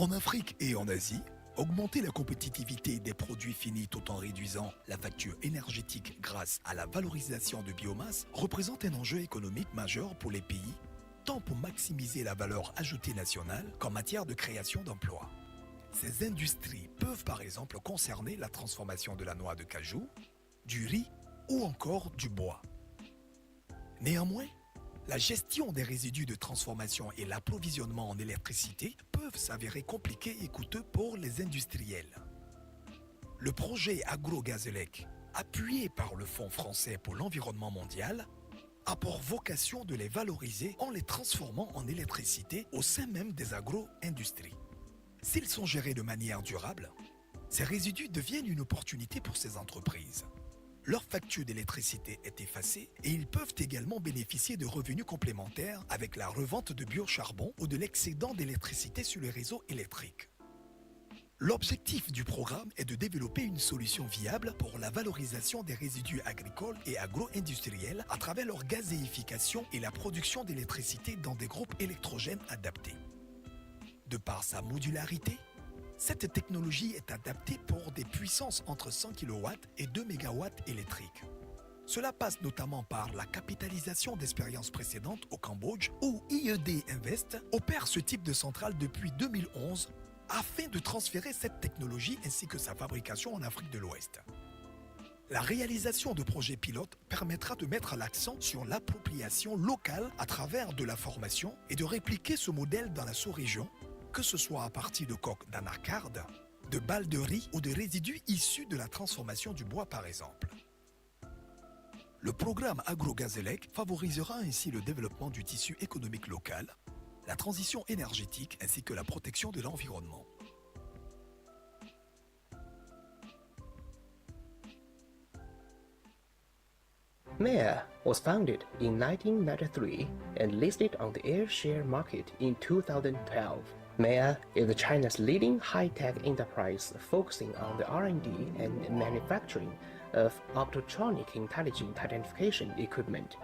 En Afrique et en Asie, augmenter la compétitivité des produits finis tout en réduisant la facture énergétique grâce à la valorisation de biomasse représente un enjeu économique majeur pour les pays, tant pour maximiser la valeur ajoutée nationale qu'en matière de création d'emplois. Ces industries peuvent par exemple concerner la transformation de la noix de cajou, du riz ou encore du bois. Néanmoins, la gestion des résidus de transformation et l'approvisionnement en électricité peuvent s'avérer compliqués et coûteux pour les industriels. Le projet AgroGazelec, appuyé par le Fonds français pour l'environnement mondial, a pour vocation de les valoriser en les transformant en électricité au sein même des agro-industries. S'ils sont gérés de manière durable, ces résidus deviennent une opportunité pour ces entreprises. Leur facture d'électricité est effacée et ils peuvent également bénéficier de revenus complémentaires avec la revente de biocharbon ou de l'excédent d'électricité sur les réseaux électriques. L'objectif du programme est de développer une solution viable pour la valorisation des résidus agricoles et agro-industriels à travers leur gazéification et la production d'électricité dans des groupes électrogènes adaptés. De par sa modularité, cette technologie est adaptée pour des puissances entre 100 kW et 2 MW électriques. Cela passe notamment par la capitalisation d'expériences précédentes au Cambodge où IED Invest opère ce type de centrale depuis 2011 afin de transférer cette technologie ainsi que sa fabrication en Afrique de l'Ouest. La réalisation de projets pilotes permettra de mettre l'accent sur l'appropriation locale à travers de la formation et de répliquer ce modèle dans la sous-région, que ce soit à partir de coques d'anacarde, de balles de riz ou de résidus issus de la transformation du bois par exemple. Le programme AgroGazelec favorisera ainsi le développement du tissu économique local, la transition énergétique ainsi que la protection de l'environnement. MEA was founded in 1993 and listed on the air share market in 2012. MEA is China's leading high-tech enterprise focusing on the R&D and manufacturing of optotronic intelligent identification equipment.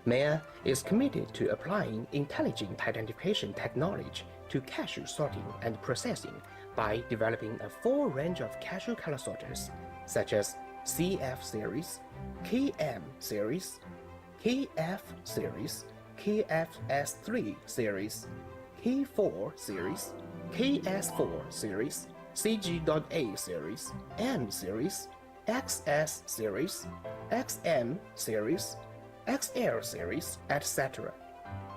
MEA is committed to applying intelligent identification technology to cashew sorting and processing by developing a full range of cashew color sorters, such as CF series, KM series, KF series, KFS3 series, K4 series, KS4 series, CG.A series, M series, XS series, XM series, XL series, etc.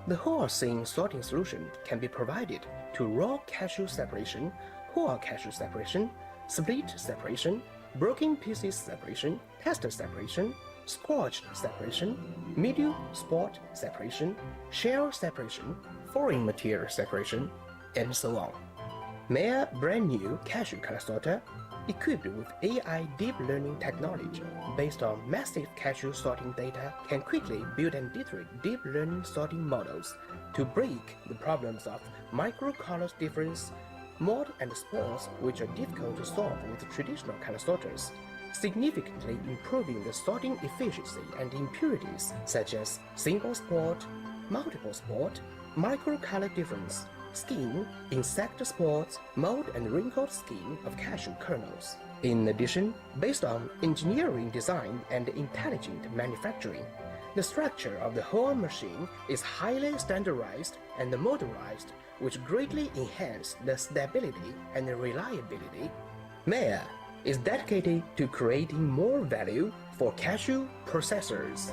The whole scene sorting solution can be provided to raw cashew separation, whole cashew separation, split separation, broken pieces separation, tester separation, squashed separation, medium spot separation, shell separation, foreign material separation, and so on. MEA brand new cashew color sorter equipped with AI deep learning technology based on massive cashew sorting data can quickly build and iterate deep learning sorting models to break the problems of micro-color difference, mold and spores which are difficult to solve with traditional color sorters, significantly improving the sorting efficiency and impurities such as single spot, multiple spot, micro-color difference, skin, insect spots, mold and wrinkled skin of cashew kernels. In addition, based on engineering design and intelligent manufacturing, the structure of the whole machine is highly standardized and modularized, which greatly enhance the stability and reliability. MEA is dedicated to creating more value for cashew processors.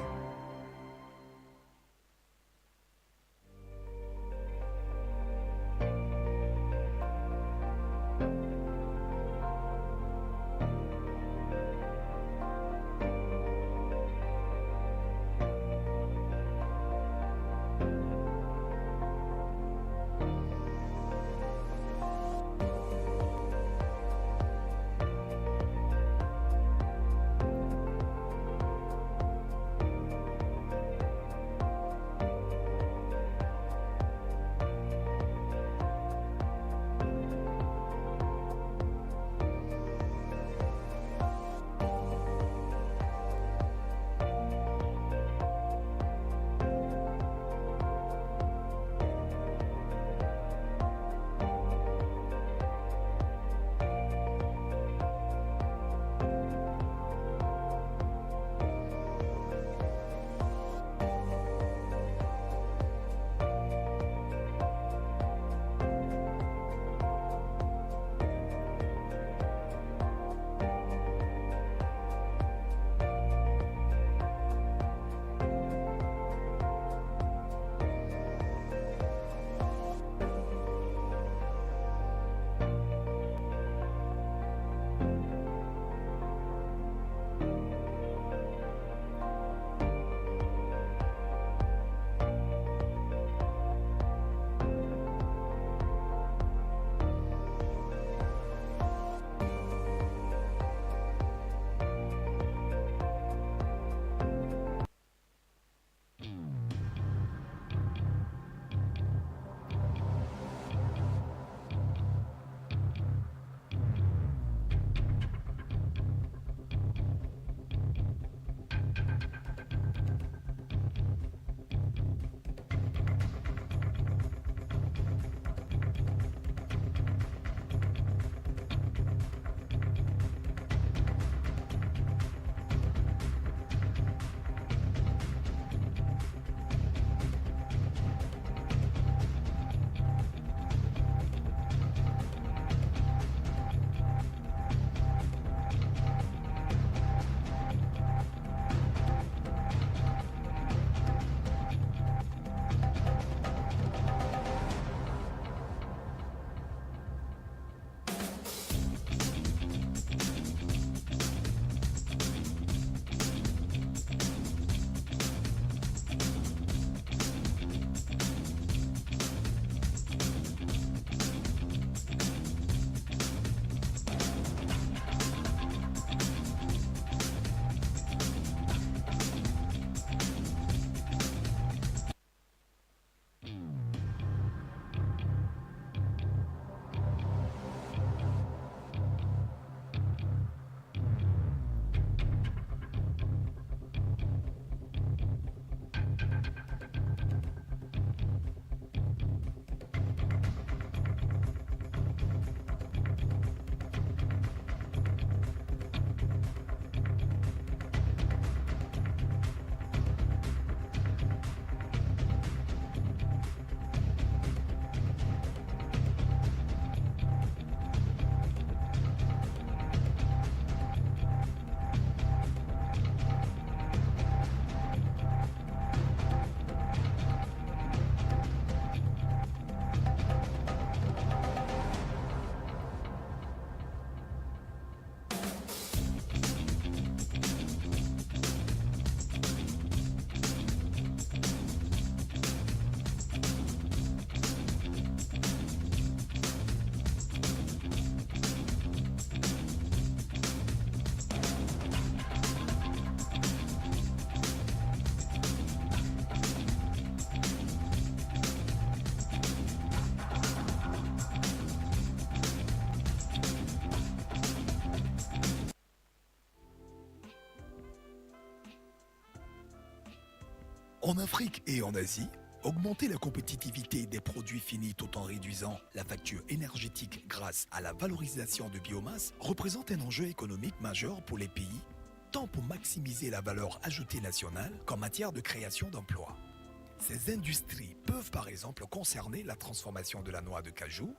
En Afrique et en Asie, augmenter la compétitivité des produits finis tout en réduisant la facture énergétique grâce à la valorisation de biomasse représente un enjeu économique majeur pour les pays, tant pour maximiser la valeur ajoutée nationale qu'en matière de création d'emplois. Ces industries peuvent par exemple concerner la transformation de la noix de cajou,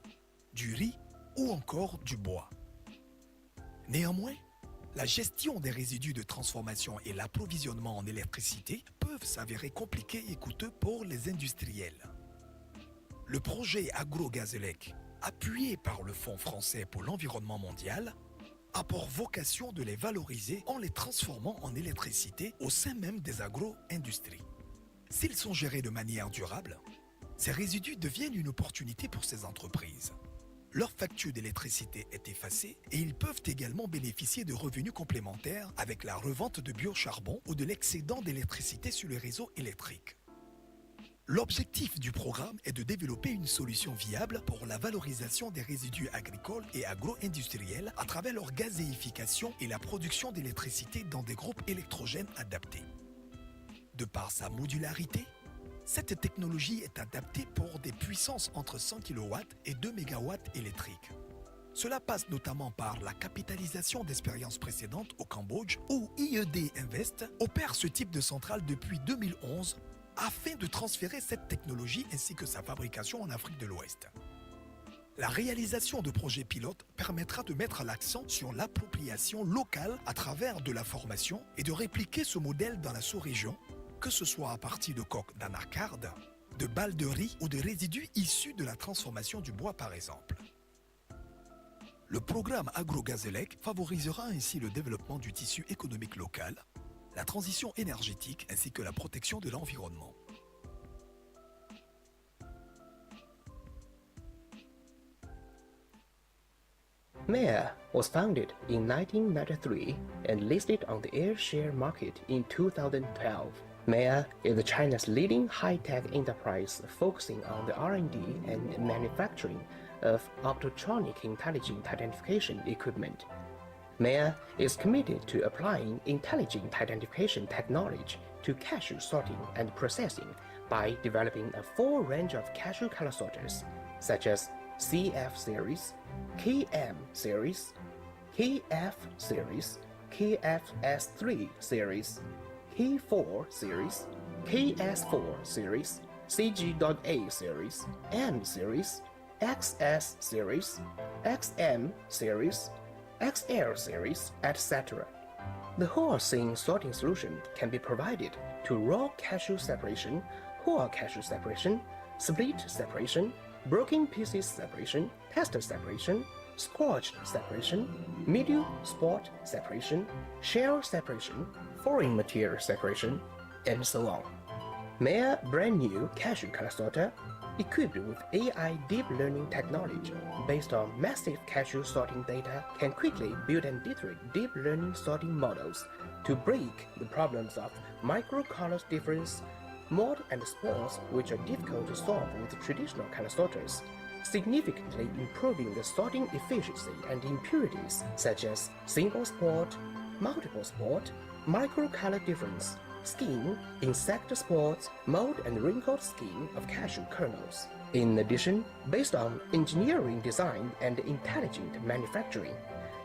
du riz ou encore du bois. Néanmoins, la gestion des résidus de transformation et l'approvisionnement en électricité peuvent s'avérer compliqués et coûteux pour les industriels. Le projet AgroGazelec, appuyé par le Fonds français pour l'environnement mondial, a pour vocation de les valoriser en les transformant en électricité au sein même des agro-industries. S'ils sont gérés de manière durable, ces résidus deviennent une opportunité pour ces entreprises. Leur facture d'électricité est effacée et ils peuvent également bénéficier de revenus complémentaires avec la revente de biocharbon ou de l'excédent d'électricité sur le réseau électrique. L'objectif du programme est de développer une solution viable pour la valorisation des résidus agricoles et agro-industriels à travers leur gazéification et la production d'électricité dans des groupes électrogènes adaptés. De par sa modularité, cette technologie est adaptée pour des puissances entre 100 kW et 2 MW électriques. Cela passe notamment par la capitalisation d'expériences précédentes au Cambodge où IED Invest opère ce type de centrale depuis 2011 afin de transférer cette technologie ainsi que sa fabrication en Afrique de l'Ouest. La réalisation de projets pilotes permettra de mettre l'accent sur l'appropriation locale à travers de la formation et de répliquer ce modèle dans la sous-région, que ce soit à partir de coques d'anacarde, de balles de riz ou de résidus issus de la transformation du bois par exemple. Le programme AgroGazelec favorisera ainsi le développement du tissu économique local, la transition énergétique ainsi que la protection de l'environnement. MEA was founded in 1993 and listed on the air share market in 2012. MEA is China's leading high-tech enterprise focusing on the R&D and manufacturing of optotronic intelligent identification equipment. MEA is committed to applying intelligent identification technology to cashew sorting and processing by developing a full range of cashew color sorters, such as CF series, KM series, KF series, KFS3 series, K4 series, KS4 series, CG.A series, M series, XS series, XM series, XL series, etc. The whole scene sorting solution can be provided to raw cashew separation, whole cashew separation, split separation, broken pieces separation, tester separation, scorched separation, medium spot separation, shell separation, foreign material separation, and so on. MEA brand new cashew color sorter equipped with AI deep learning technology based on massive cashew sorting data can quickly build and iterate deep learning sorting models to break the problems of micro-color difference, mold and spores which are difficult to solve with traditional color sorters, significantly improving the sorting efficiency and impurities such as single spot, multiple spot, micro-color difference, skin, insect spores, mold and wrinkled skin of cashew kernels. In addition, based on engineering design and intelligent manufacturing,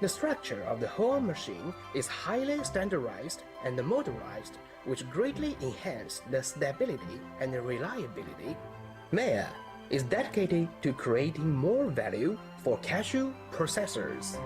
the structure of the whole machine is highly standardized and modularized, which greatly enhance the stability and reliability. MEA is dedicated to creating more value for cashew processors.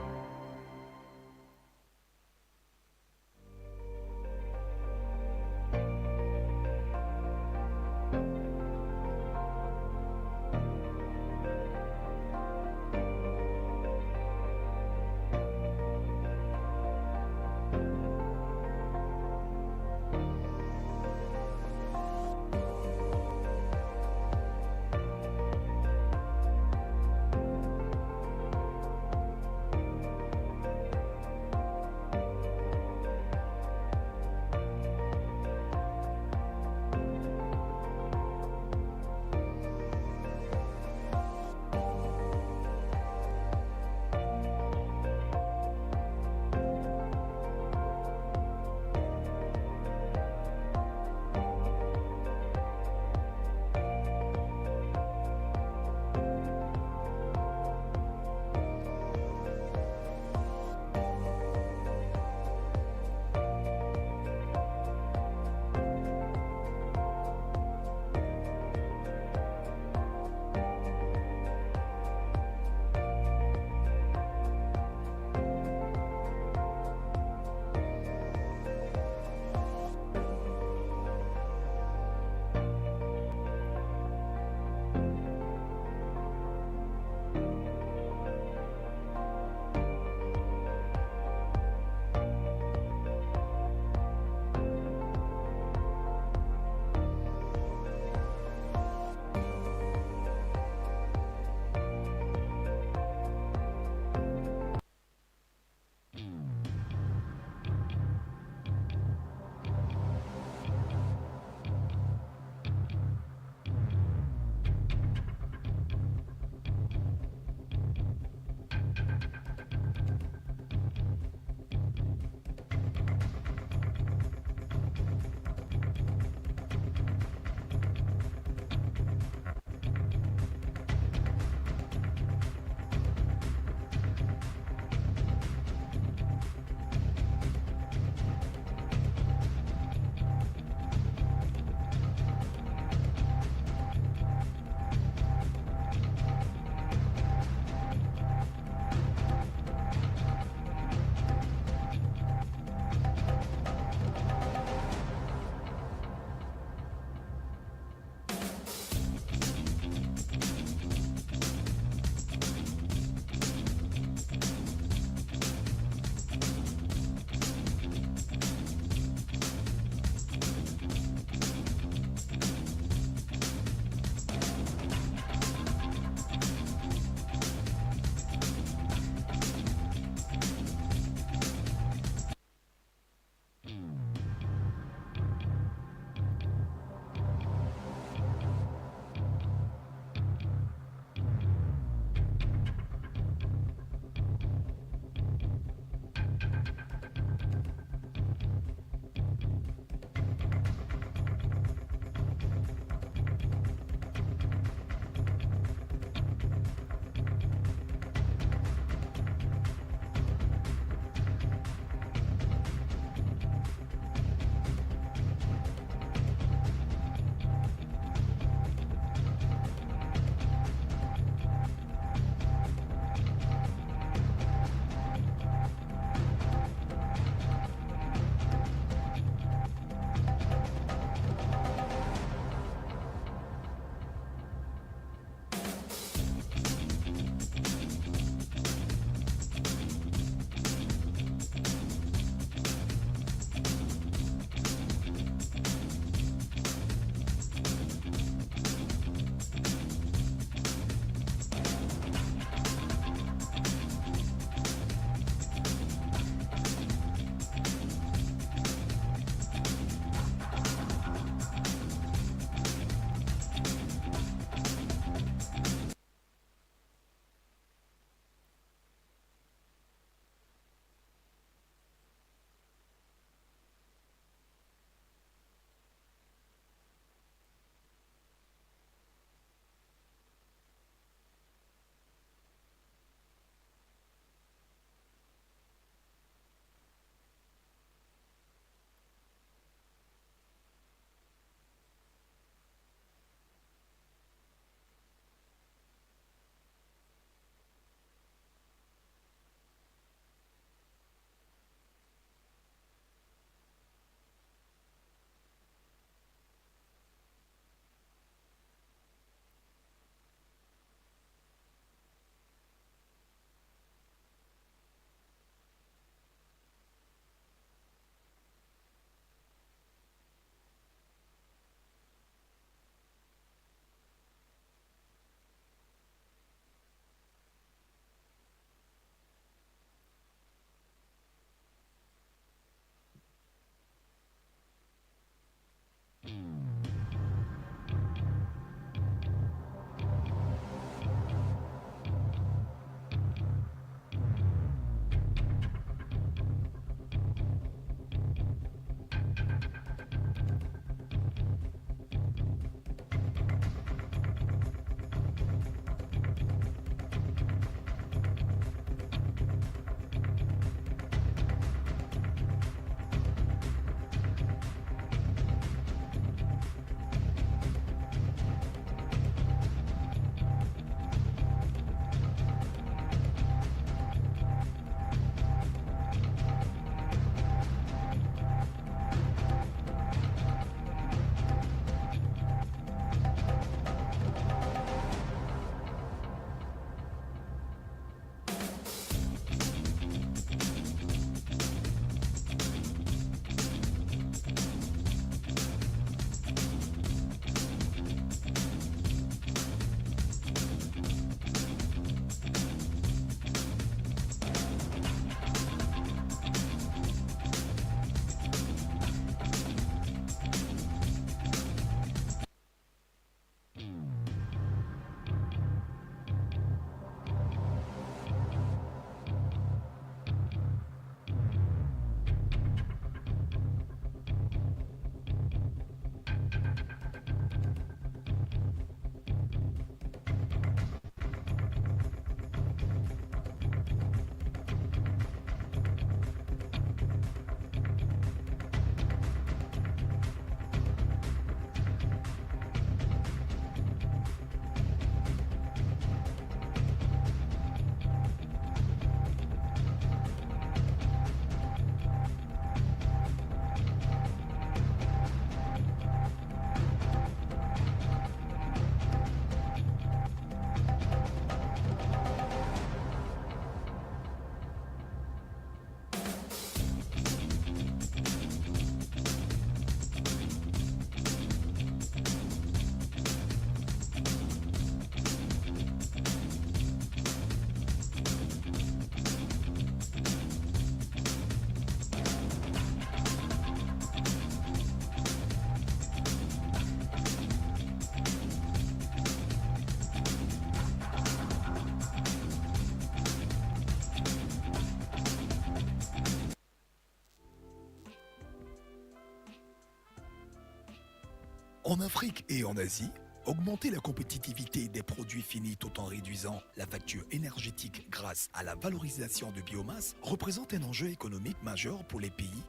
En Afrique et en Asie, augmenter la compétitivité des produits finis tout en réduisant la facture énergétique grâce à la valorisation de biomasse représente un enjeu économique majeur pour les pays,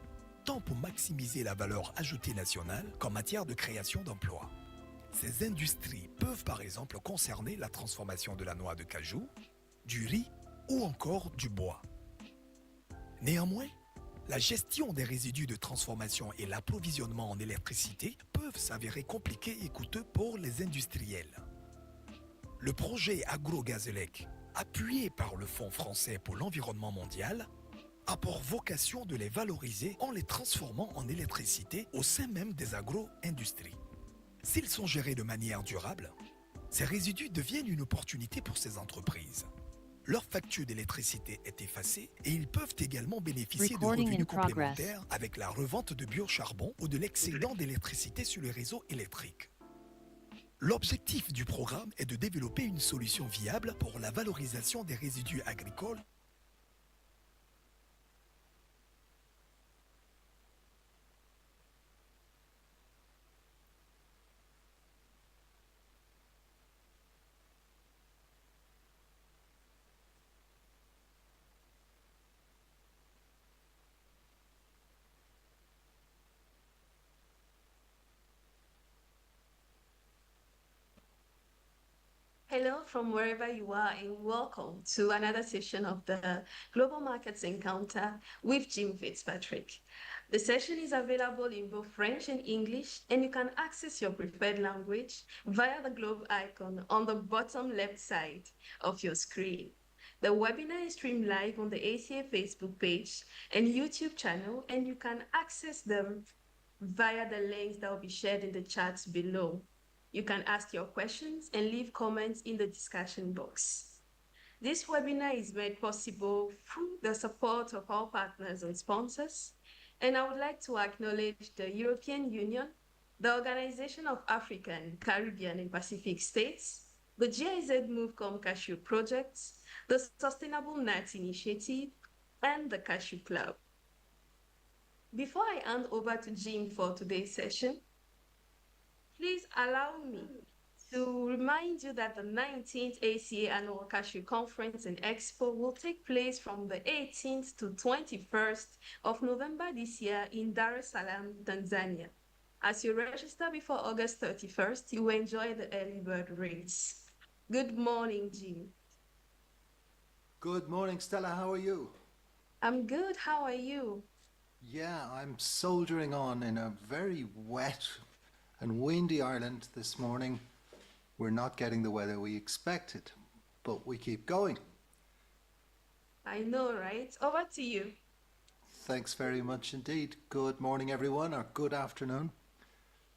tant pour maximiser la valeur ajoutée nationale qu'en matière de création d'emplois. Ces industries peuvent par exemple concerner la transformation de la noix de cajou, du riz ou encore du bois. Néanmoins, la gestion des résidus de transformation et l'approvisionnement en électricité peuvent s'avérer compliqués et coûteux pour les industriels. Le projet AgroGazelec, appuyé par le Fonds français pour l'environnement mondial, a pour vocation de les valoriser en les transformant en électricité au sein même des agro-industries. S'ils sont gérés de manière durable, ces résidus deviennent une opportunité pour ces entreprises. Leur facture d'électricité est effacée et ils peuvent également bénéficier de revenus complémentaires avec la revente de biocharbon ou de l'excédent d'électricité sur les réseaux électriques. L'objectif du programme est de développer une solution viable pour la valorisation des résidus agricoles. Hello from wherever you are, and welcome to another session of the Global Markets Encounter with Jim Fitzpatrick. The session is available in both French and English, and you can access your preferred language via the globe icon on the bottom left side of your screen. The webinar is streamed live on the ACA Facebook page and YouTube channel, and you can access them via the links that will be shared in the chats below. You can ask your questions and leave comments in the discussion box. This webinar is made possible through the support of our partners and sponsors, and I would like to acknowledge the European Union, the Organization of African, Caribbean, and Pacific States, the GIZ MoveCom Cashew Project, the Sustainable Nuts Initiative, and the Cashew Club. Before I hand over to Jim for today's session, please allow me to remind you that the 19th ACA Annual Cashew Conference and Expo will take place from the 18th to 21st of November this year in Dar es Salaam, Tanzania. As you register before August 31st, you will enjoy the early bird rates. Good morning, Jim. Good morning, Stella. How are you? I'm good. How are you? Yeah, I'm soldiering on in a very wet and windy Ireland this morning. We're not getting the weather we expected, but we keep going. I know, right? Over to you. Thanks very much indeed. Good morning, everyone, or good afternoon.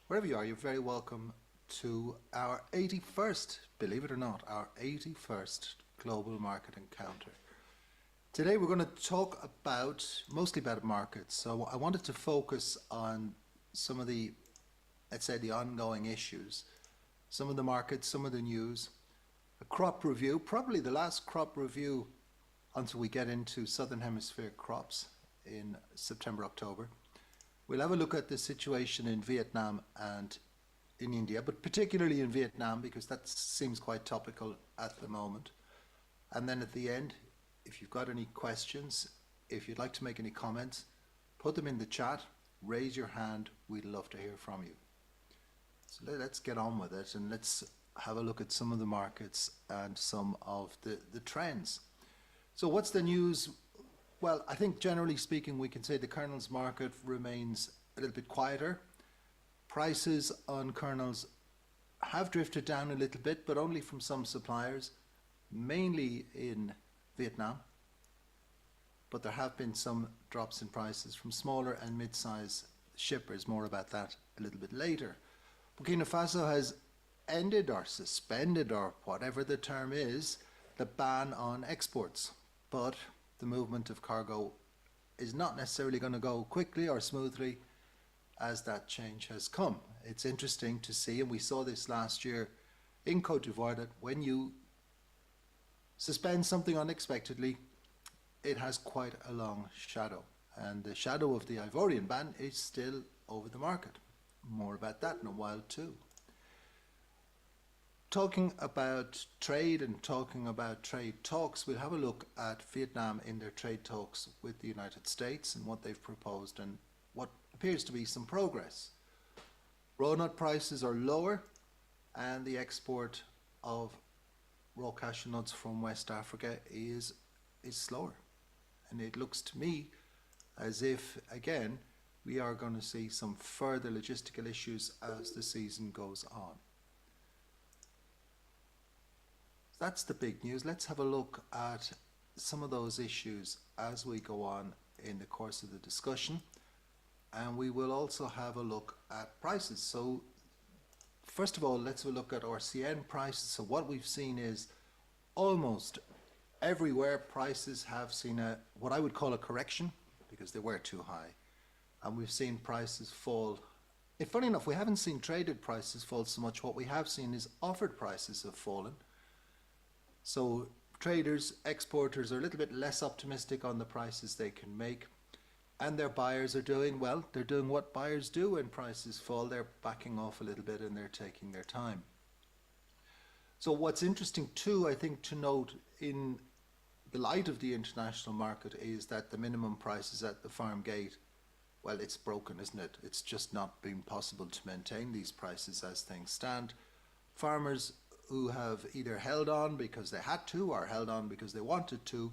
Wherever you are, you're very welcome to our 81st, believe it or not, our 81st Global Market Encounter. Today we're going to talk mostly about markets. So I wanted to focus on some of the, let's say, the ongoing issues, some of the markets, some of the news, a crop review, probably the last crop review until we get into Southern Hemisphere crops in September, October. We'll have a look at the situation in Vietnam and in India, but particularly in Vietnam because that seems quite topical at the moment. And then at the end, if you've got any questions, if you'd like to make any comments, put them in the chat, raise your hand, we'd love to hear from you. So let's get on with it and let's have a look at some of the markets and some of the trends. So what's the news? Well, I think generally speaking, we can say the kernels market remains a little bit quieter. Prices on kernels have drifted down a little bit, but only from some suppliers, mainly in Vietnam. But there have been some drops in prices from smaller and mid-size shippers. More about that a little bit later. Burkina Faso has ended or suspended, or whatever the term is, the ban on exports. But the movement of cargo is not necessarily going to go quickly or smoothly as that change has come. It's interesting to see, and we saw this last year in Cote d'Ivoire, that when you suspend something unexpectedly, it has quite a long shadow. And the shadow of the Ivorian ban is still over the market. more about that in a while too. Talking about trade and talking about trade talks, we'll have a look at Vietnam in their trade talks with the United States and what they've proposed and what appears to be some progress. Raw nut prices are lower and the export of raw cashew nuts from West Africa is slower. And it looks to me as if, again, we are going to see some further logistical issues as the season goes on. That's the big news. Let's have a look at some of those issues as we go on in the course of the discussion. And we will also have a look at prices. So first of all, let's have a look at RCN prices. So what we've seen is almost everywhere prices have seen what I would call a correction because they were too high. And we've seen prices fall. And funny enough, we haven't seen traded prices fall so much. What we have seen is offered prices have fallen. So traders, exporters are a little bit less optimistic on the prices they can make. And their buyers are doing, well, they're doing what buyers do when prices fall. They're backing off a little bit and they're taking their time. So what's interesting too, I think, to note in the light of the international market is that the minimum prices at the farm gate, well, it's broken, isn't it? It's just not been possible to maintain these prices as things stand. Farmers who have either held on because they had to or held on because they wanted to,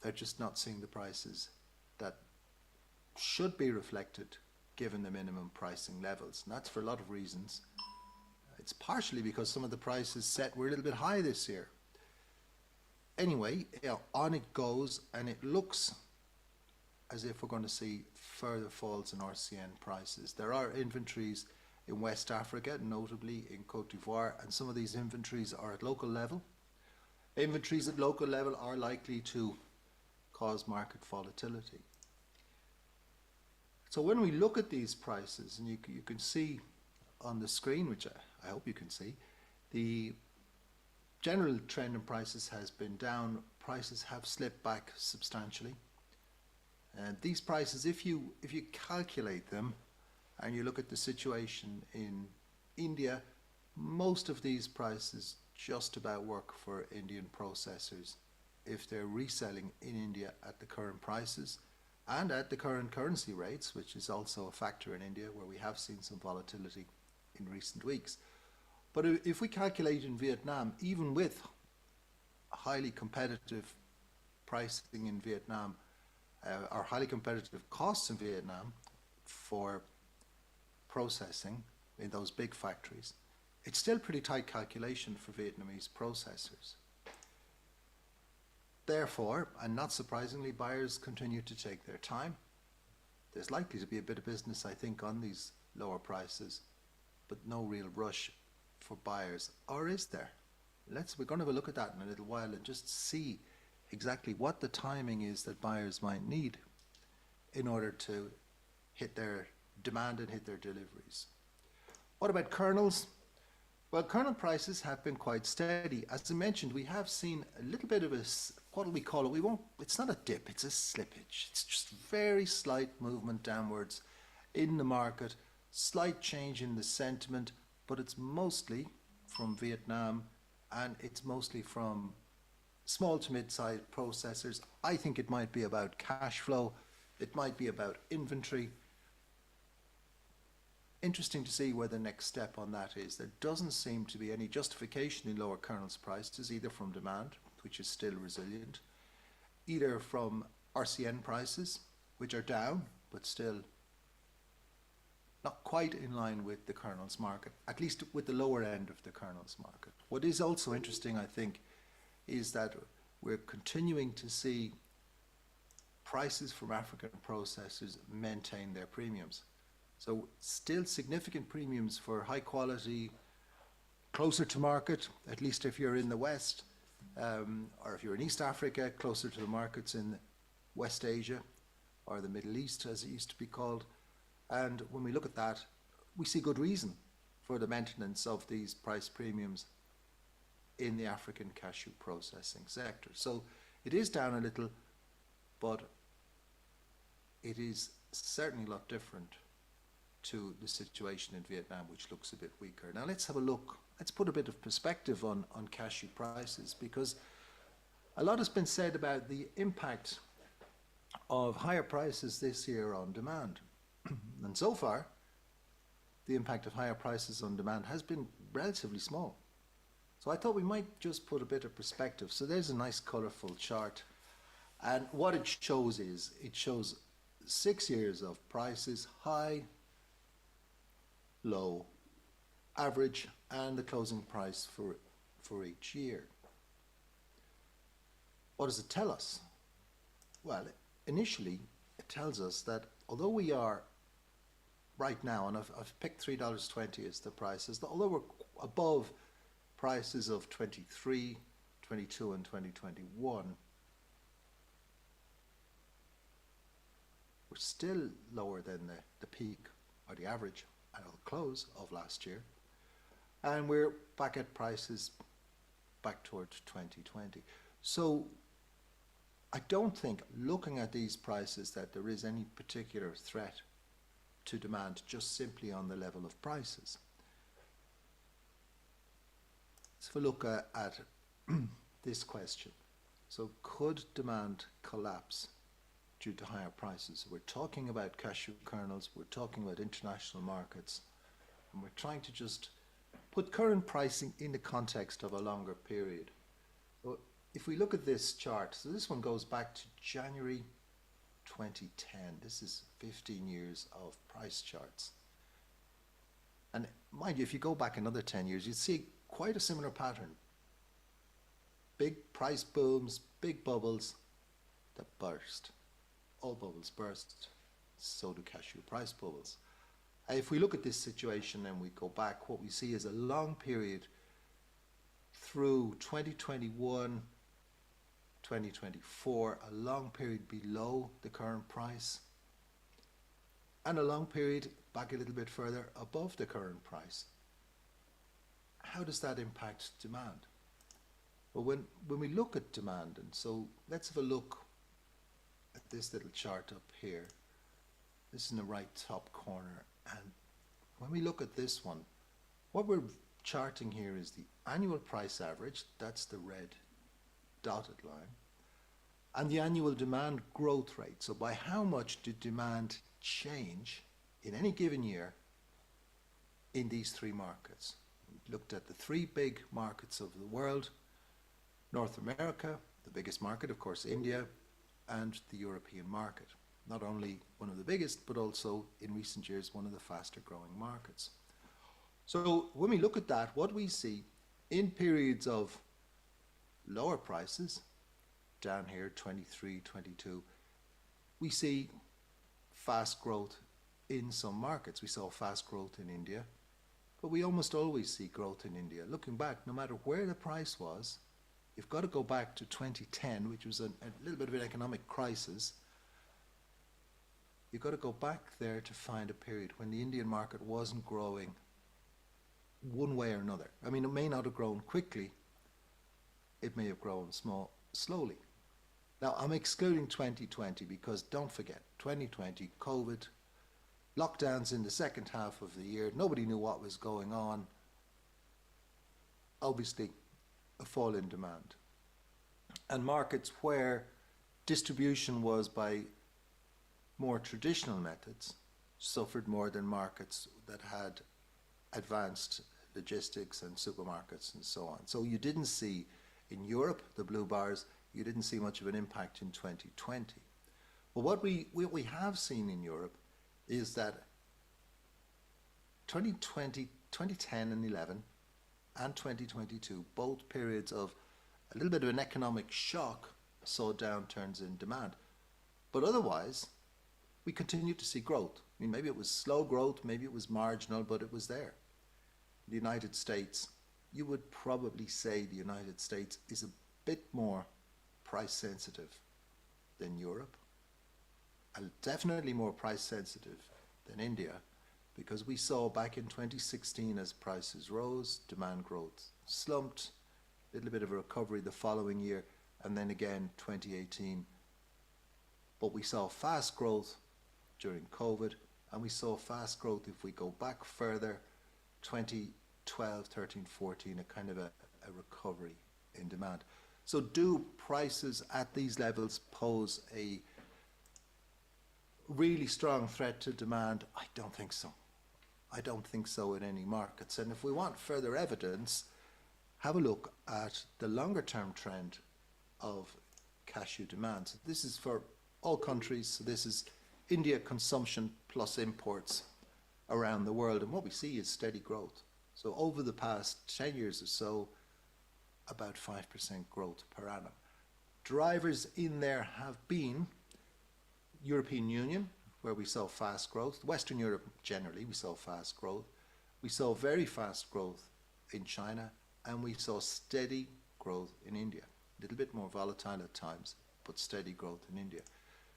they're just not seeing the prices that should be reflected given the minimum pricing levels. And that's for a lot of reasons. It's partially because some of the prices set were a little bit high this year. Anyway, on it goes, and it looks as if we're going to see further falls in RCN prices. There are inventories in West Africa, notably in Cote d'Ivoire, and some of these inventories are at local level. Inventories at local level are likely to cause market volatility. So when we look at these prices, and you can see on the screen, which I hope you can see, the general trend in prices has been down. Prices have slipped back substantially. And these prices, if you calculate them, and you look at the situation in India, most of these prices just about work for Indian processors if they're reselling in India at the current prices and at the current currency rates, which is also a factor in India where we have seen some volatility in recent weeks. But if we calculate in Vietnam, even with highly competitive pricing in Vietnam, or highly competitive costs in Vietnam for processing in those big factories, it's still pretty tight calculation for Vietnamese processors. Therefore, and not surprisingly, buyers continue to take their time. There's likely to be a bit of business, I think, on these lower prices, but no real rush for buyers. Or is there? We're going to have a look at that in a little while and just see exactly what the timing is that buyers might need in order to hit their demand and hit their deliveries. What about kernels? Well, kernel prices have been quite steady. As I mentioned, we have seen a little bit of a, what do we call it? It's not a dip, it's a slippage. It's just very slight movement downwards in the market, slight change in the sentiment, but it's mostly from Vietnam and it's mostly from small to mid-sized processors. I think it might be about cash flow, it might be about inventory. Interesting to see where the next step on that is. There doesn't seem to be any justification in lower kernels prices, either from demand, which is still resilient, either from RCN prices, which are down, but still not quite in line with the kernels market, at least with the lower end of the kernels market. What is also interesting, I think, is that we're continuing to see prices from African processors maintain their premiums. So still significant premiums for high quality, closer to market, at least if you're in the West, or if you're in East Africa, closer to the markets in West Asia, or the Middle East as it used to be called. And when we look at that, we see good reason for the maintenance of these price premiums in the African cashew processing sector. So it is down a little, but it is certainly a lot different to the situation in Vietnam, which looks a bit weaker. Now let's have a look. Let's put a bit of perspective on cashew prices, because a lot has been said about the impact of higher prices this year on demand. And so far, the impact of higher prices on demand has been relatively small. So I thought we might just put a bit of perspective. So there's a nice colourful chart. And what it shows is, it shows 6 years of prices, high, low, average, and the closing price for each year. What does it tell us? Well, initially, it tells us that although we are right now, and I've picked $3.20 as the prices, although we're above prices of 23, 22, and 2021, we're still lower than the peak or the average at the close of last year, and we're back at prices back towards 2020. So I don't think, looking at these prices, that there is any particular threat to demand just simply on the level of prices. Let's have a look at this question. So could demand collapse due to higher prices? We're talking about cashew kernels, we're talking about international markets, and we're trying to just put current pricing in the context of a longer period. So if we look at this chart, so this one goes back to January 2010. This is 15 years of price charts. And mind you, if you go back another 10 years, you'd see quite a similar pattern. Big price booms, big bubbles that burst. All bubbles burst, so do cashew price bubbles. If we look at this situation and we go back, what we see is a long period through 2021, 2024, a long period below the current price, and a long period back a little bit further above the current price. How does that impact demand? Well, when we look at demand, and so let's have a look at this little chart up here. This is in the right top corner, and when we look at this one, what we're charting here is the annual price average, that's the red dotted line, and the annual demand growth rate. So by how much did demand change in any given year in these three markets? We looked at the three big markets of the world: North America, the biggest market, of course, India, and the European market. Not only one of the biggest, but also in recent years one of the faster growing markets. So when we look at that, what we see in periods of lower prices, down here 23, 22, we see fast growth in some markets. We saw fast growth in India, but we almost always see growth in India. Looking back, no matter where the price was, you've got to go back to 2010, which was a little bit of an economic crisis. You've got to go back there to find a period when the Indian market wasn't growing one way or another. I mean, it may not have grown quickly, it may have grown slowly. Now, I'm excluding 2020 because don't forget, 2020, COVID, lockdowns in the second half of the year, nobody knew what was going on. Obviously, a fall in demand. And markets where distribution was by more traditional methods suffered more than markets that had advanced logistics and supermarkets and so on. So you didn't see in Europe, the blue bars, you didn't see much of an impact in 2020. But what we have seen in Europe is that 2020, 2010 and 11 and 2022, both periods of a little bit of an economic shock, saw downturns in demand. But otherwise, we continued to see growth. I mean, maybe it was slow growth, maybe it was marginal, but it was there. In the United States, you would probably say the United States is a bit more price sensitive than Europe, and definitely more price sensitive than India, because we saw back in 2016 as prices rose, demand growth slumped, a little bit of a recovery the following year, and then again 2018. But we saw fast growth during COVID, and we saw fast growth if we go back further, 2012, 13, 14, a kind of a recovery in demand. So do prices at these levels pose a really strong threat to demand? I don't think so. I don't think so in any markets. And if we want further evidence, have a look at the longer term trend of cashew demand. So this is for all countries. So this is India consumption plus imports around the world. And what we see is steady growth. So over the past 10 years or so, about 5% growth per annum. Drivers in there have been European Union, where we saw fast growth. Western Europe generally, we saw fast growth. We saw very fast growth in China, and we saw steady growth in India. A little bit more volatile at times, but steady growth in India.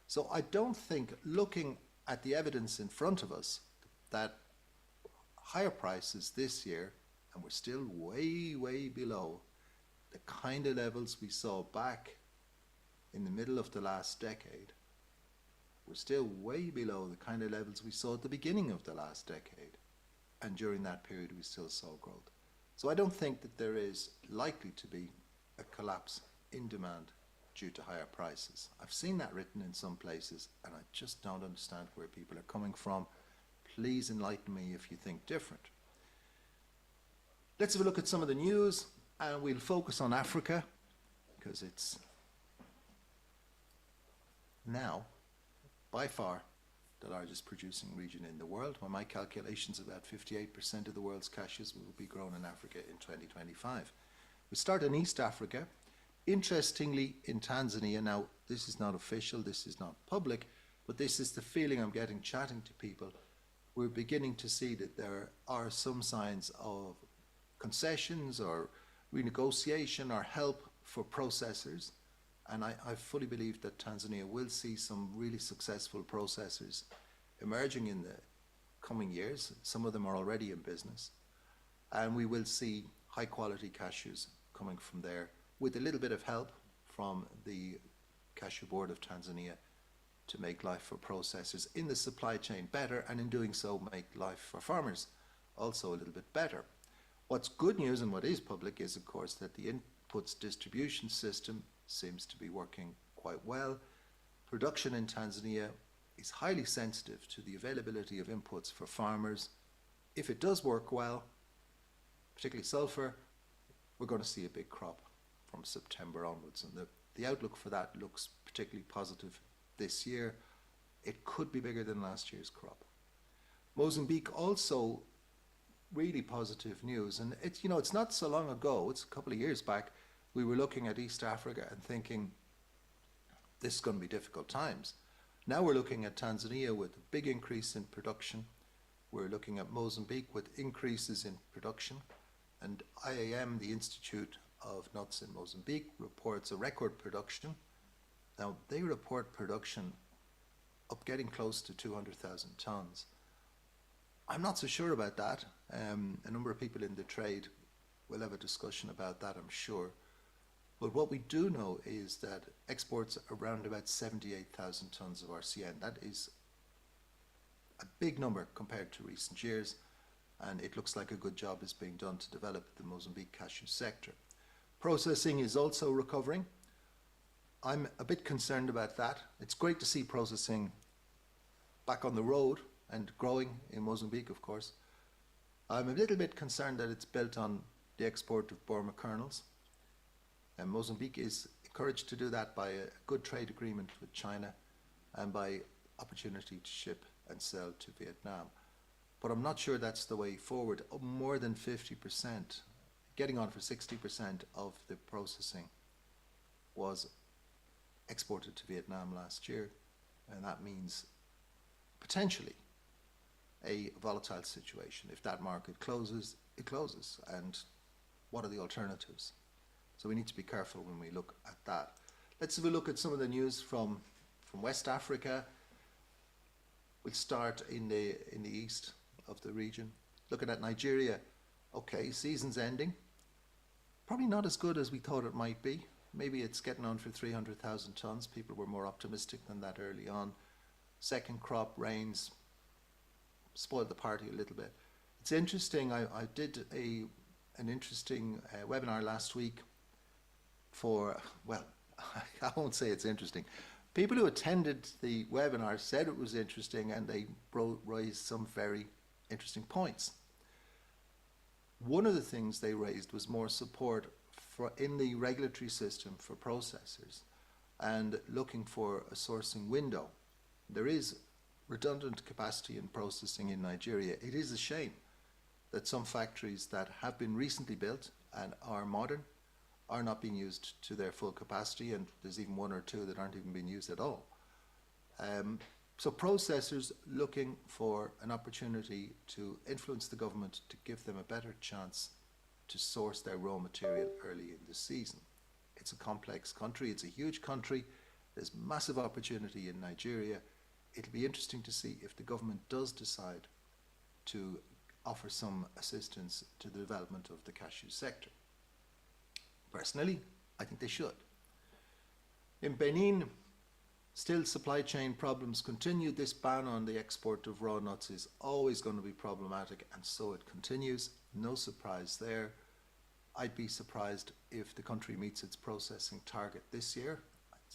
So I don't think, looking at the evidence in front of us, that higher prices this year, and we're still way, way below the kind of levels we saw back in the middle of the last decade. We're still way below the kind of levels we saw at the beginning of the last decade. And during that period, we still saw growth. So I don't think that there is likely to be a collapse in demand due to higher prices. I've seen that written in some places, and I just don't understand where people are coming from. Please enlighten me if you think different. Let's have a look at some of the news, and we'll focus on Africa, because it's now, by far, the largest producing region in the world. By my calculations, about 58% of the world's cashews will be grown in Africa in 2025. We start in East Africa. Interestingly, in Tanzania, now this is not official, this is not public, but this is the feeling I'm getting chatting to people. We're beginning to see that there are some signs of concessions or renegotiation or help for processors. And I fully believe that Tanzania will see some really successful processors emerging in the coming years. Some of them are already in business. And we will see high quality cashews coming from there with a little bit of help from the Cashew Board of Tanzania to make life for processors in the supply chain better, and in doing so make life for farmers also a little bit better. What's good news and what is public is, of course, that the inputs distribution system seems to be working quite well. Production in Tanzania is highly sensitive to the availability of inputs for farmers. If it does work well, particularly sulfur, we're going to see a big crop from September onwards, and the outlook for that looks particularly positive this year. It could be bigger than last year's crop. Mozambique also really positive news, and it's not so long ago, it's a couple of years back, we were looking at East Africa and thinking this is going to be difficult times. Now we're looking at Tanzania with a big increase in production. We're looking at Mozambique with increases in production, and IAM, the Institute of Nuts in Mozambique, reports a record production. Now they report production up getting close to 200,000 tons. I'm not so sure about that. A number of people in the trade will have a discussion about that, I'm sure. But what we do know is that exports around about 78,000 tons of RCN. That is a big number compared to recent years, and it looks like a good job is being done to develop the Mozambique cashew sector. Processing is also recovering. I'm a bit concerned about that. It's great to see processing back on the road and growing in Mozambique, of course. I'm a little bit concerned that it's built on the export of Burma kernels. And Mozambique is encouraged to do that by a good trade agreement with China and by opportunity to ship and sell to Vietnam. But I'm not sure that's the way forward. More than 50%, getting on for 60% of the processing was exported to Vietnam last year, and that means potentially a volatile situation. If that market closes, it closes, and what are the alternatives? So we need to be careful when we look at that. Let's have a look at some of the news from West Africa. We'll start in the east of the region. Looking at Nigeria, okay, season's ending. Probably not as good as we thought it might be. Maybe it's getting on for 300,000 tons. People were more optimistic than that early on. Second crop rains spoiled the party a little bit. It's interesting, I did an interesting webinar last week for, well, I won't say it's interesting. People who attended the webinar said it was interesting, and they raised some very interesting points. One of the things they raised was more support in the regulatory system for processors and looking for a sourcing window. There is redundant capacity in processing in Nigeria. It is a shame that some factories that have been recently built and are modern are not being used to their full capacity, and there's even one or two that aren't even being used at all. So processors looking for an opportunity to influence the government to give them a better chance to source their raw material early in the season. It's a complex country, it's a huge country, there's massive opportunity in Nigeria. It'll be interesting to see if the government does decide to offer some assistance to the development of the cashew sector. Personally, I think they should. In Benin, still supply chain problems continue. This ban on the export of raw nuts is always going to be problematic, and so it continues. No surprise there. I'd be surprised if the country meets its processing target this year.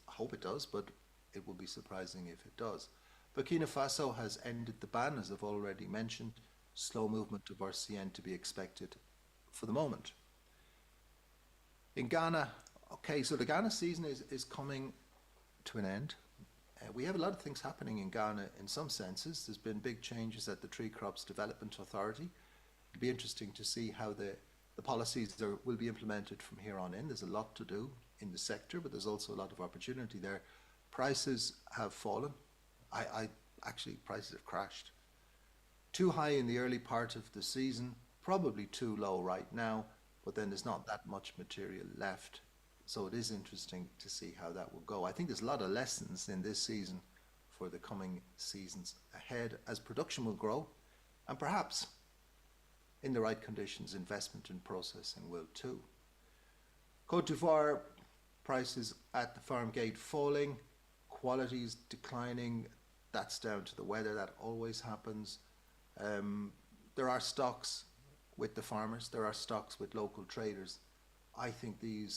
I hope it does, but it will be surprising if it does. Burkina Faso has ended the ban, as I've already mentioned. Slow movement of RCN to be expected for the moment. In Ghana, okay, so the Ghana season is coming to an end. We have a lot of things happening in Ghana in some senses. There's been big changes at the Tree Crops Development Authority. It'll be interesting to see how the policies will be implemented from here on in. There's a lot to do in the sector, but there's also a lot of opportunity there. Prices have fallen. Actually, prices have crashed. Too high in the early part of the season, probably too low right now, but then there's not that much material left. So it is interesting to see how that will go. I think there's a lot of lessons in this season for the coming seasons ahead, as production will grow, and perhaps in the right conditions, investment in processing will too. Côte d'Ivoire, prices at the farm gate falling, qualities declining. That's down to the weather, that always happens. There are stocks with the farmers, there are stocks with local traders. I think the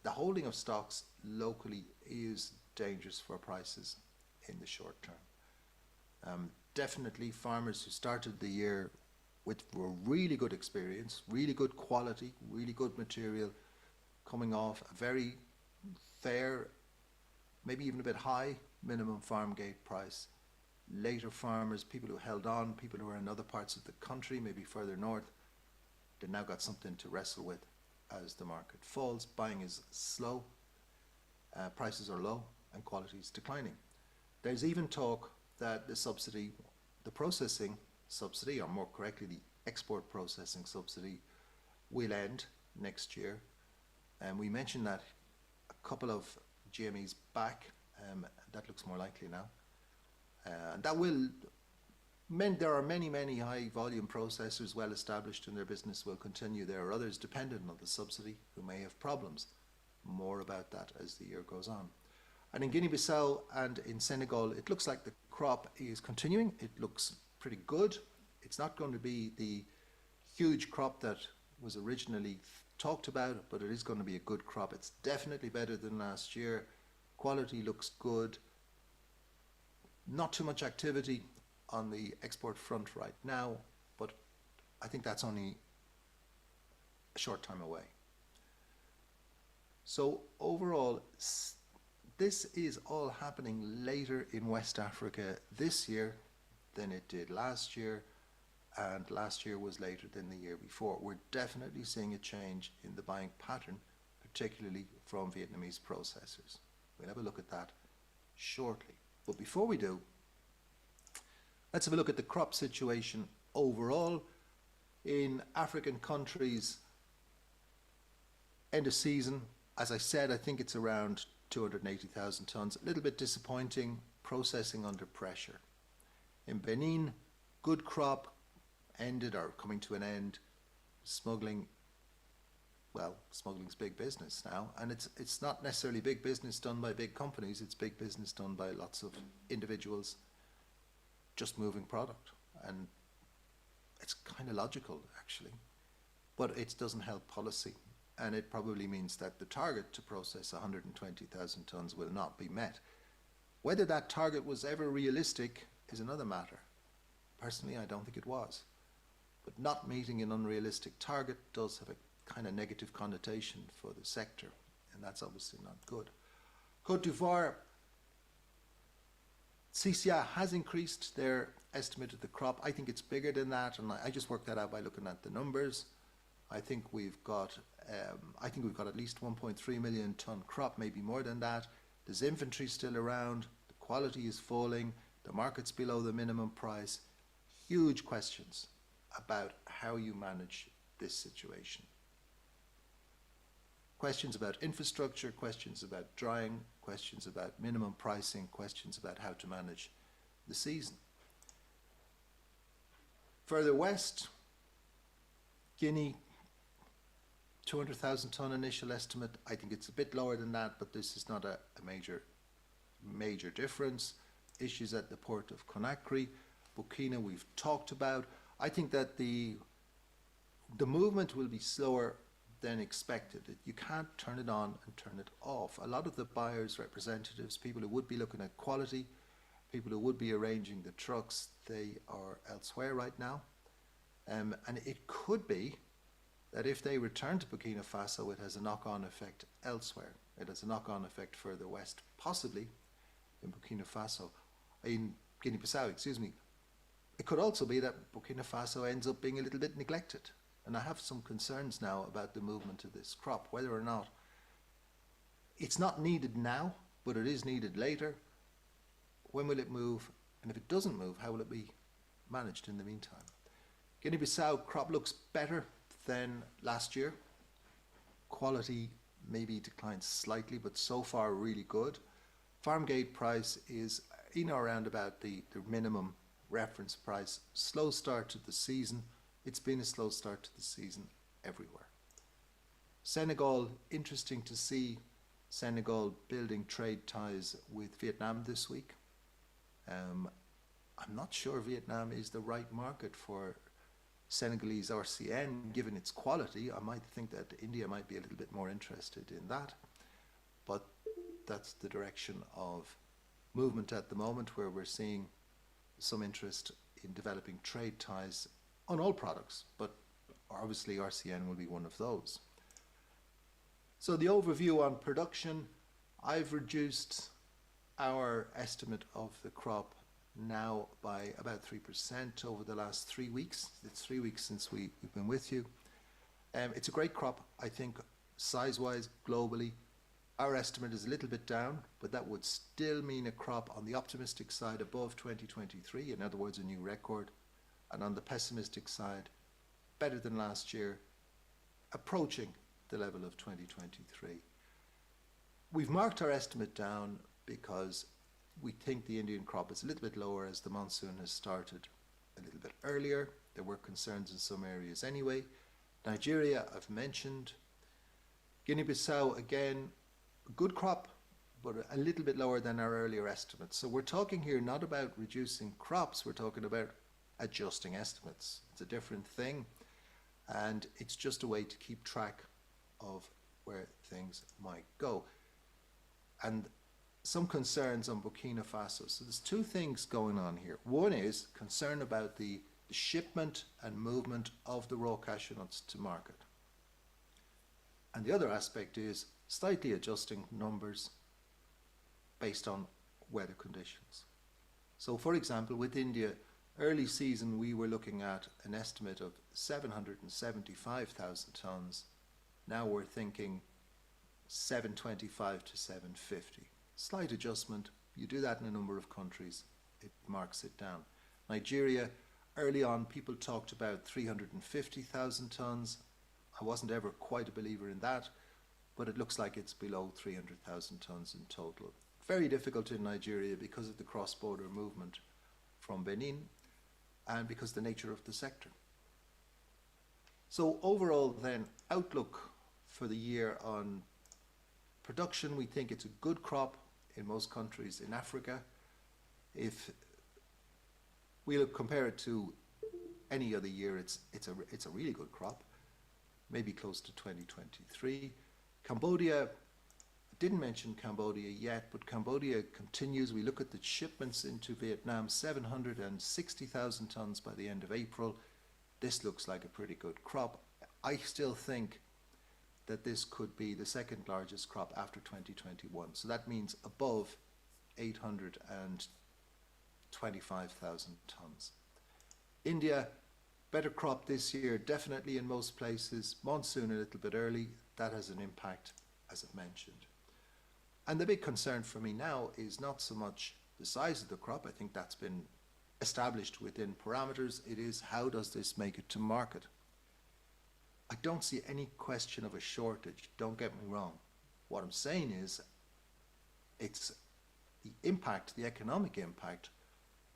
holding of stocks locally is dangerous for prices in the short term. Definitely farmers who started the year with really good experience, really good quality, really good material, coming off a very fair, maybe even a bit high minimum farm gate price. Later farmers, people who held on, people who are in other parts of the country, maybe further north, they've now got something to wrestle with as the market falls. Buying is slow, prices are low, and quality is declining. There's even talk that the processing subsidy, or more correctly, the export processing subsidy, will end next year. And we mentioned that a couple of GMEs back. That looks more likely now. And that will mean there are many high volume processors well established in their business will continue. There are others dependent on the subsidy who may have problems. More about that as the year goes on. And in Guinea-Bissau and in Senegal, it looks like the crop is continuing. It looks pretty good. It's not going to be the huge crop that was originally talked about, but it is going to be a good crop. It's definitely better than last year. Quality looks good. Not too much activity on the export front right now, but I think that's only a short time away. So overall, this is all happening later in West Africa this year than it did last year, and last year was later than the year before. We're definitely seeing a change in the buying pattern, particularly from Vietnamese processors. We'll have a look at that shortly. But before we do, let's have a look at the crop situation overall. In African countries, end of season, as I said, I think it's around 280,000 tons. A little bit disappointing, processing under pressure. In Benin, good crop, ended or coming to an end. Smuggling, well, smuggling's big business now, and it's not necessarily big business done by big companies, it's big business done by lots of individuals just moving product. and it's kind of logical actually, but it doesn't help policy, and it probably means that the target to process 120,000 tonnes will not be met. Whether that target was ever realistic is another matter. Personally, I don't think it was. But not meeting an unrealistic target does have a kind of negative connotation for the sector, and that's obviously not good. Côte d'Ivoire, CCA has increased their estimate of the crop. I think it's bigger than that, and I just worked that out by looking at the numbers. I think we've got at least 1.3 million tonne crop, maybe more than that. There's inventory still around, the quality is falling, the market's below the minimum price. Huge questions about how you manage this situation. Questions about infrastructure, questions about drying, questions about minimum pricing, questions about how to manage the season. Further west, Guinea, 200,000 tonne initial estimate. I think it's a bit lower than that, but this is not a major difference. Issues at the port of Conakry. Burkina we've talked about. I think that the movement will be slower than expected. You can't turn it on and turn it off. A lot of the buyers' representatives, people who would be looking at quality, people who would be arranging the trucks, they are elsewhere right now. And it could be that if they return to Burkina Faso, it has a knock-on effect elsewhere. It has a knock-on effect further west, possibly in Burkina Faso, in Guinea-Bissau, excuse me. It could also be that Burkina Faso ends up being a little bit neglected. And I have some concerns now about the movement of this crop, whether or not it's not needed now, but it is needed later. When will it move? And if it doesn't move, how will it be managed in the meantime? Guinea-Bissau crop looks better than last year. Quality maybe declined slightly, but so far really good. Farm gate price is in or around about the minimum reference price. Slow start to the season. It's been a slow start to the season everywhere. Senegal, interesting to see Senegal building trade ties with Vietnam this week. I'm not sure Vietnam is the right market for Senegalese RCN, given its quality. I might think that India might be a little bit more interested in that. But that's the direction of movement at the moment, where we're seeing some interest in developing trade ties on all products, but obviously RCN will be one of those. So the overview on production, I've reduced our estimate of the crop now by about 3% over the last 3 weeks. It's 3 weeks since we've been with you. It's a great crop, I think, size-wise, globally. Our estimate is a little bit down, but that would still mean a crop on the optimistic side above 2023, in other words, a new record. And on the pessimistic side, better than last year, approaching the level of 2023. We've marked our estimate down because we think the Indian crop is a little bit lower as the monsoon has started a little bit earlier. There were concerns in some areas anyway. Nigeria, I've mentioned. Guinea-Bissau, again, a good crop, but a little bit lower than our earlier estimates. So we're talking here not about reducing crops, we're talking about adjusting estimates. It's a different thing, and it's just a way to keep track of where things might go. And some concerns on Burkina Faso. So there's two things going on here. One is concern about the shipment and movement of the raw cashew nuts to market. And the other aspect is slightly adjusting numbers based on weather conditions. So for example, with India, early season we were looking at an estimate of 775,000 tonnes. Now we're thinking 725 to 750. Slight adjustment. You do that in a number of countries, it marks it down. Nigeria, early on people talked about 350,000 tonnes. I wasn't ever quite a believer in that, but it looks like it's below 300,000 tonnes in total. Very difficult in Nigeria because of the cross-border movement from Benin and because of the nature of the sector. So overall then, outlook for the year on production, we think it's a good crop in most countries in Africa. If we'll compare it to any other year, it's a really good crop, maybe close to 2023. Cambodia, didn't mention Cambodia yet, but Cambodia continues. We look at the shipments into Vietnam, 760,000 tons by the end of April. This looks like a pretty good crop. I still think that this could be the second largest crop after 2021. So that means above 825,000 tons. India, better crop this year, definitely in most places. Monsoon a little bit early. That has an impact, as I've mentioned. And the big concern for me now is not so much the size of the crop. I think that's been established within parameters. It is, how does this make it to market? I don't see any question of a shortage, don't get me wrong. What I'm saying is, it's the impact, the economic impact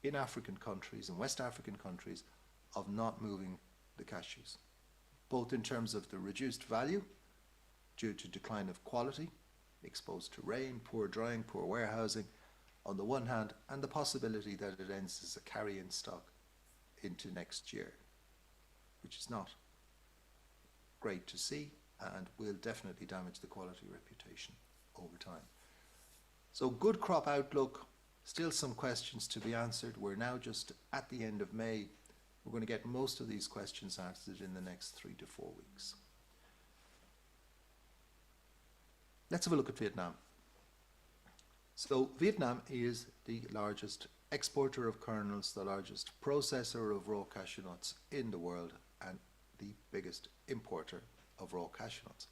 in African countries and West African countries of not moving the cashews, both in terms of the reduced value due to decline of quality, exposed to rain, poor drying, poor warehousing on the one hand, and the possibility that it ends as a carry-in stock into next year, which is not great to see and will definitely damage the quality reputation over time. So good crop outlook, still some questions to be answered. We're now just at the end of May. We're going to get most of these questions answered in the next 3 to 4 weeks. Let's have a look at Vietnam. So Vietnam is the largest exporter of kernels, the largest processor of raw cashew nuts in the world, and the biggest importer of raw cashew nuts.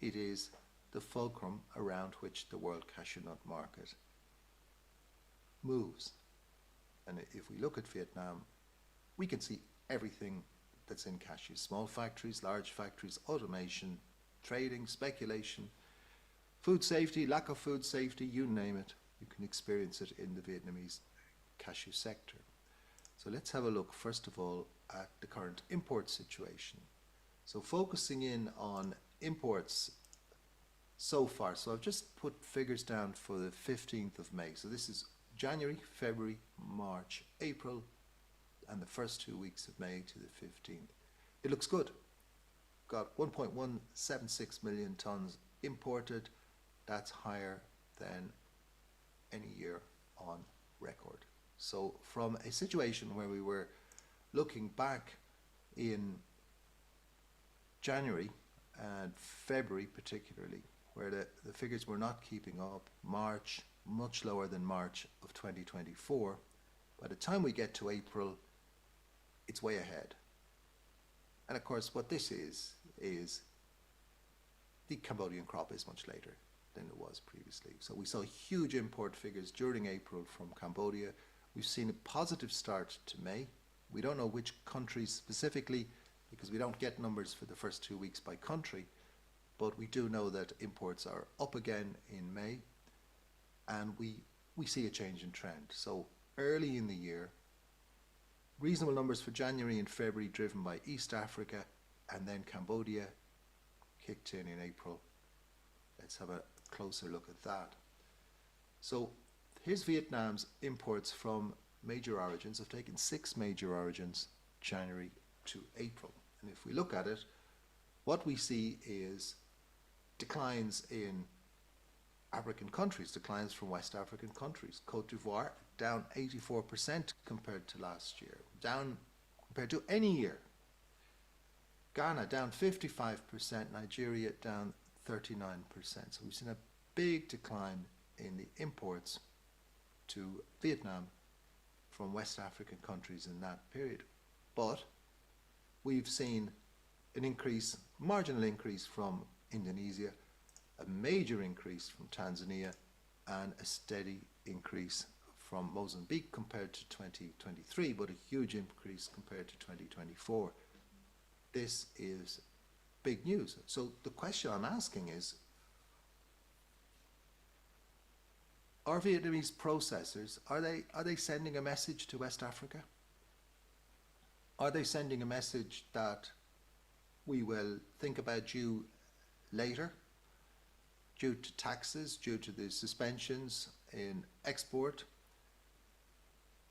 It is the fulcrum around which the world cashew nut market moves. And if we look at Vietnam, we can see everything that's in cashews: small factories, large factories, automation, trading, speculation, food safety, lack of food safety, you name it, you can experience it in the Vietnamese cashew sector. So let's have a look first of all at the current import situation. So focusing in on imports so far, so I've just put figures down for the 15th of May. So this is January, February, March, April, and the first 2 weeks of May to the 15th. It looks good. Got 1.176 million tons imported. That's higher than any year on record. So from a situation where we were looking back in January and February particularly, where the figures were not keeping up, March, much lower than March of 2024. By the time we get to April, it's way ahead. And of course, what this is the Cambodian crop is much later than it was previously. So we saw huge import figures during April from Cambodia. We've seen a positive start to May. We don't know which countries specifically because we don't get numbers for the first 2 weeks by country, but we do know that imports are up again in May, and we see a change in trend. So early in the year, reasonable numbers for January and February driven by East Africa, and then Cambodia kicked in April. Let's have a closer look at that. So here's Vietnam's imports from major origins. I've taken 6 major origins, January to April. And if we look at it, what we see is declines in African countries, declines from West African countries. Cote d'Ivoire down 84% compared to last year, down compared to any year. Ghana down 55%, Nigeria down 39%. So we've seen a big decline in the imports to Vietnam from West African countries in that period. But we've seen an increase, marginal increase from Indonesia, a major increase from Tanzania, and a steady increase from Mozambique compared to 2023, but a huge increase compared to 2024. This is big news. So the question I'm asking is, are Vietnamese processors, are they sending a message to West Africa? Are they sending a message that we will think about you later due to taxes, due to the suspensions in export?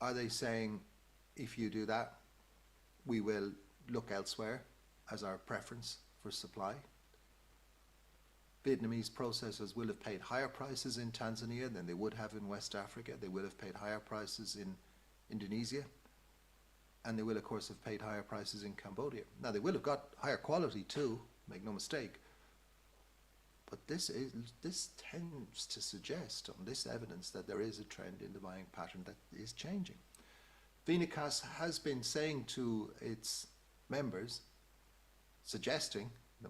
Are they saying if you do that, we will look elsewhere as our preference for supply. Vietnamese processors will have paid higher prices in Tanzania than they would have in West Africa. They will have paid higher prices in Indonesia. And they will, of course, have paid higher prices in Cambodia. Now, they will have got higher quality too, make no mistake. But this tends to suggest, on this evidence, that there is a trend in the buying pattern that is changing. Vinacas has been saying to its members, suggesting,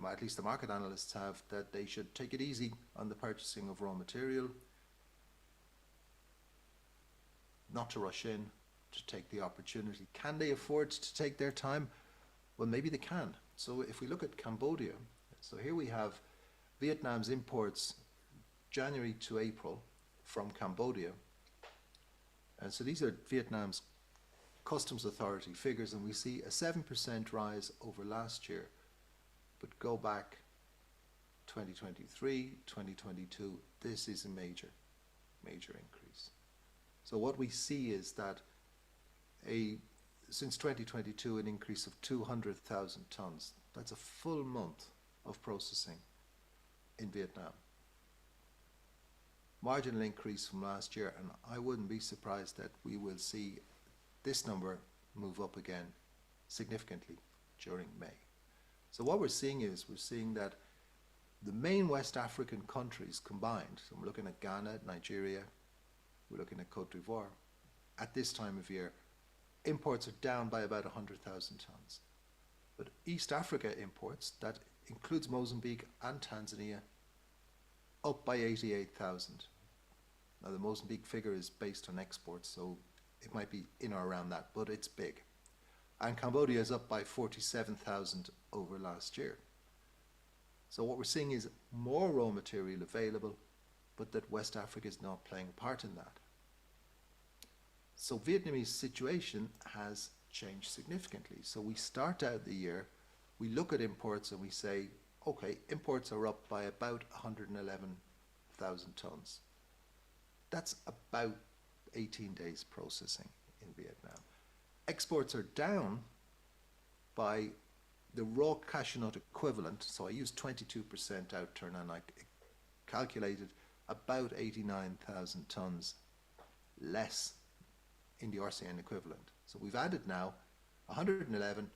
at least the market analysts have, that they should take it easy on the purchasing of raw material, not to rush in, to take the opportunity. Can they afford to take their time? Well, maybe they can. So if we look at Cambodia, so here we have Vietnam's imports January to April from Cambodia. And so these are Vietnam's Customs Authority figures, and we see a 7% rise over last year. But go back 2023, 2022, this is a major increase. So what we see is that since 2022, an increase of 200,000 tons. That's a full month of processing in Vietnam. Marginal increase from last year, and I wouldn't be surprised that we will see this number move up again significantly during May. So what we're seeing that the main West African countries combined, so we're looking at Ghana, Nigeria, we're looking at Cote d'Ivoire, at this time of year, imports are down by about 100,000 tons. But East Africa imports, that includes Mozambique and Tanzania, up by 88,000. Now the Mozambique figure is based on exports, so it might be in or around that, but it's big. And Cambodia is up by 47,000 over last year. So what we're seeing is more raw material available, but that West Africa is not playing a part in that. So Vietnamese situation has changed significantly. So we start out the year, we look at imports and we say, okay, imports are up by about 111,000 tons. That's about 18 days processing in Vietnam. Exports are down by the raw cashew nut equivalent, so I used 22% outturn and I calculated about 89,000 tons less in the RCN equivalent. So we've added now 111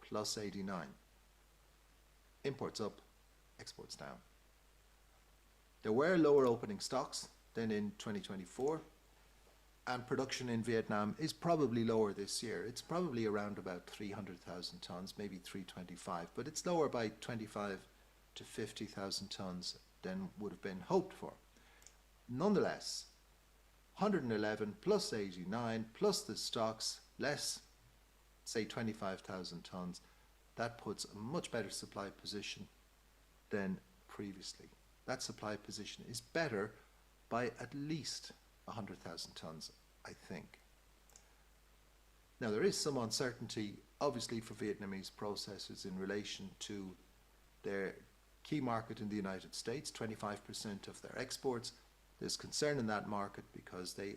plus 89. Imports up, exports down. There were lower opening stocks than in 2024, and production in Vietnam is probably lower this year. It's probably around about 300,000 tons, maybe 325, but it's lower by 25 to 50,000 tons than would have been hoped for. Nonetheless, 111 plus 89 plus the stocks less, say 25,000 tons, that puts a much better supply position than previously. That supply position is better by at least 100,000 tons, I think. Now there is some uncertainty obviously for Vietnamese processors in relation to their key market in the United States, 25% of their exports. There's concern in that market because they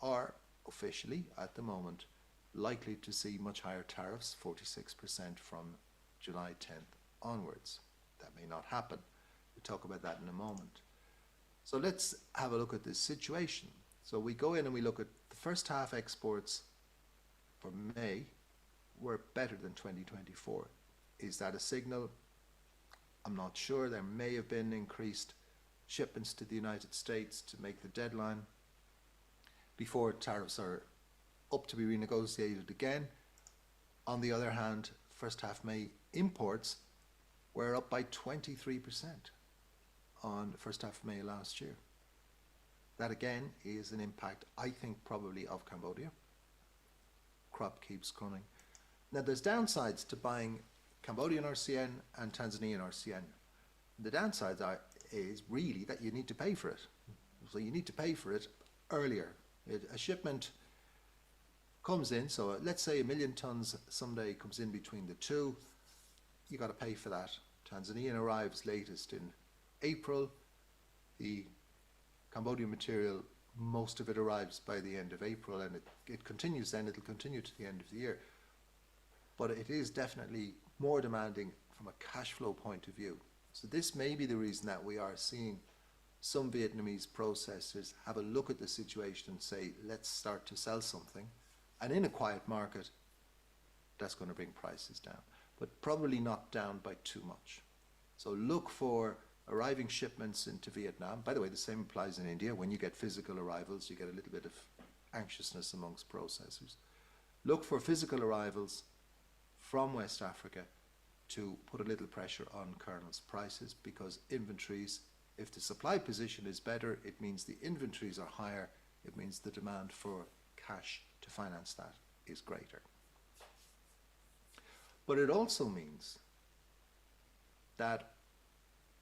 are officially at the moment likely to see much higher tariffs, 46% from July 10th onwards. That may not happen. We'll talk about that in a moment. So let's have a look at this situation. So we go in and we look at the first half exports for May were better than 2024. Is that a signal? I'm not sure. There may have been increased shipments to the United States to make the deadline before tariffs are up to be renegotiated again. On the other hand, first half May imports were up by 23% on the first half of May last year. That again is an impact, I think, probably of Cambodia. Crop keeps coming. Now there's downsides to buying Cambodian RCN and Tanzanian RCN. The downsides is really that you need to pay for it. So you need to pay for it earlier. A shipment comes in, so let's say 1 million tons someday comes in between the two, you got to pay for that. Tanzanian arrives latest in April. The Cambodian material most of it arrives by the end of April, and it continues then, it'll continue to the end of the year. But it is definitely more demanding from a cash flow point of view. So this may be the reason that we are seeing some Vietnamese processors have a look at the situation and say, let's start to sell something. And in a quiet market, that's going to bring prices down, but probably not down by too much. So look for arriving shipments into Vietnam. By the way, the same applies in India. When you get physical arrivals, you get a little bit of anxiousness amongst processors. Look for physical arrivals from West Africa to put a little pressure on kernels prices, because inventories, if the supply position is better, it means the inventories are higher. It means the demand for cash to finance that is greater. But it also means that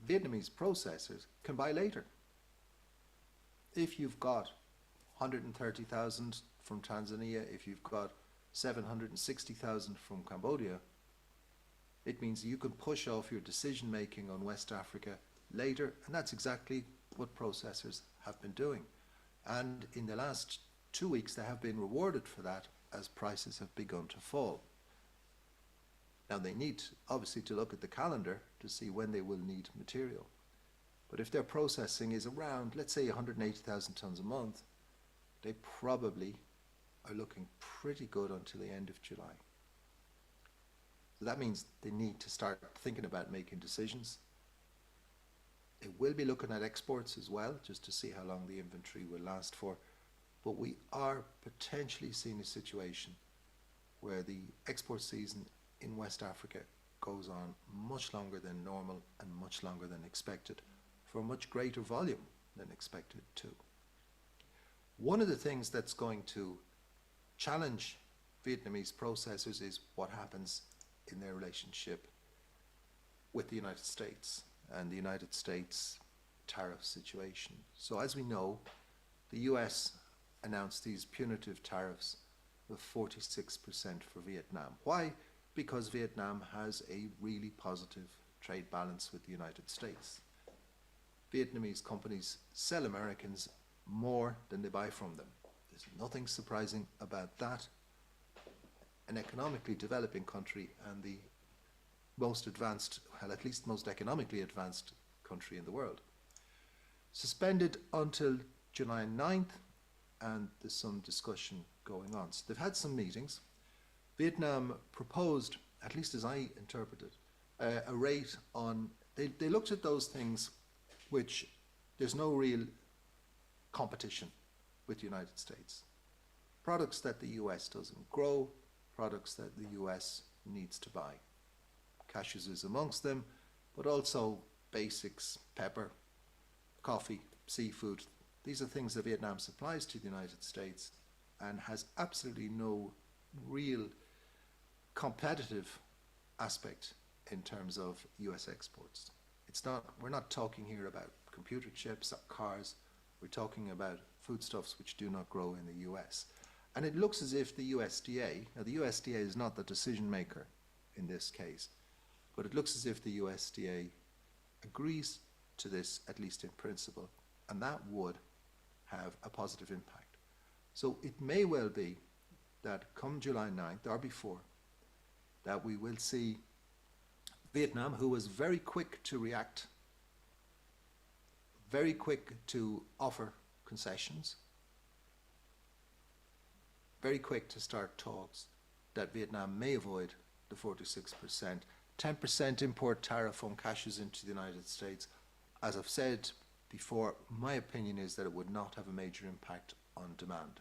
Vietnamese processors can buy later. If you've got 130,000 from Tanzania, if you've got 760,000 from Cambodia, it means you can push off your decision making on West Africa later, and that's exactly what processors have been doing. And in the last 2 weeks they have been rewarded for that as prices have begun to fall. Now they need obviously to look at the calendar to see when they will need material. But if their processing is around, let's say 180,000 tonnes a month, they probably are looking pretty good until the end of July. So that means they need to start thinking about making decisions. They will be looking at exports as well, just to see how long the inventory will last for. But we are potentially seeing a situation where the export season in West Africa goes on much longer than normal and much longer than expected, for a much greater volume than expected too. One of the things that's going to challenge Vietnamese processors is what happens in their relationship with the United States and the United States tariff situation. So as we know, the US announced these punitive tariffs of 46% for Vietnam. Why? Because Vietnam has a really positive trade balance with the United States. Vietnamese companies sell Americans more than they buy from them. There's nothing surprising about that. An economically developing country and the most advanced, well, at least most economically advanced country in the world. Suspended until July 9th, and there's some discussion going on. So they've had some meetings. Vietnam proposed, at least as I interpreted, a rate on, they looked at those things which there's no real competition with the United States. Products that the US doesn't grow, products that the US needs to buy. Cashews is amongst them, but also basics, pepper, coffee, seafood. These are things that Vietnam supplies to the United States and has absolutely no real competitive aspect in terms of US exports. It's not, we're not talking here about computer chips or cars. We're talking about foodstuffs which do not grow in the US. And it looks as if the USDA, now the USDA is not the decision maker in this case, but it looks as if the USDA agrees to this, at least in principle, and that would have a positive impact. So it may well be that come July 9th or before, that we will see Vietnam, who was very quick to react, very quick to offer concessions, very quick to start talks, that Vietnam may avoid the 46%, 10% import tariff on cashews into the United States. As I've said before, my opinion is that it would not have a major impact on demand.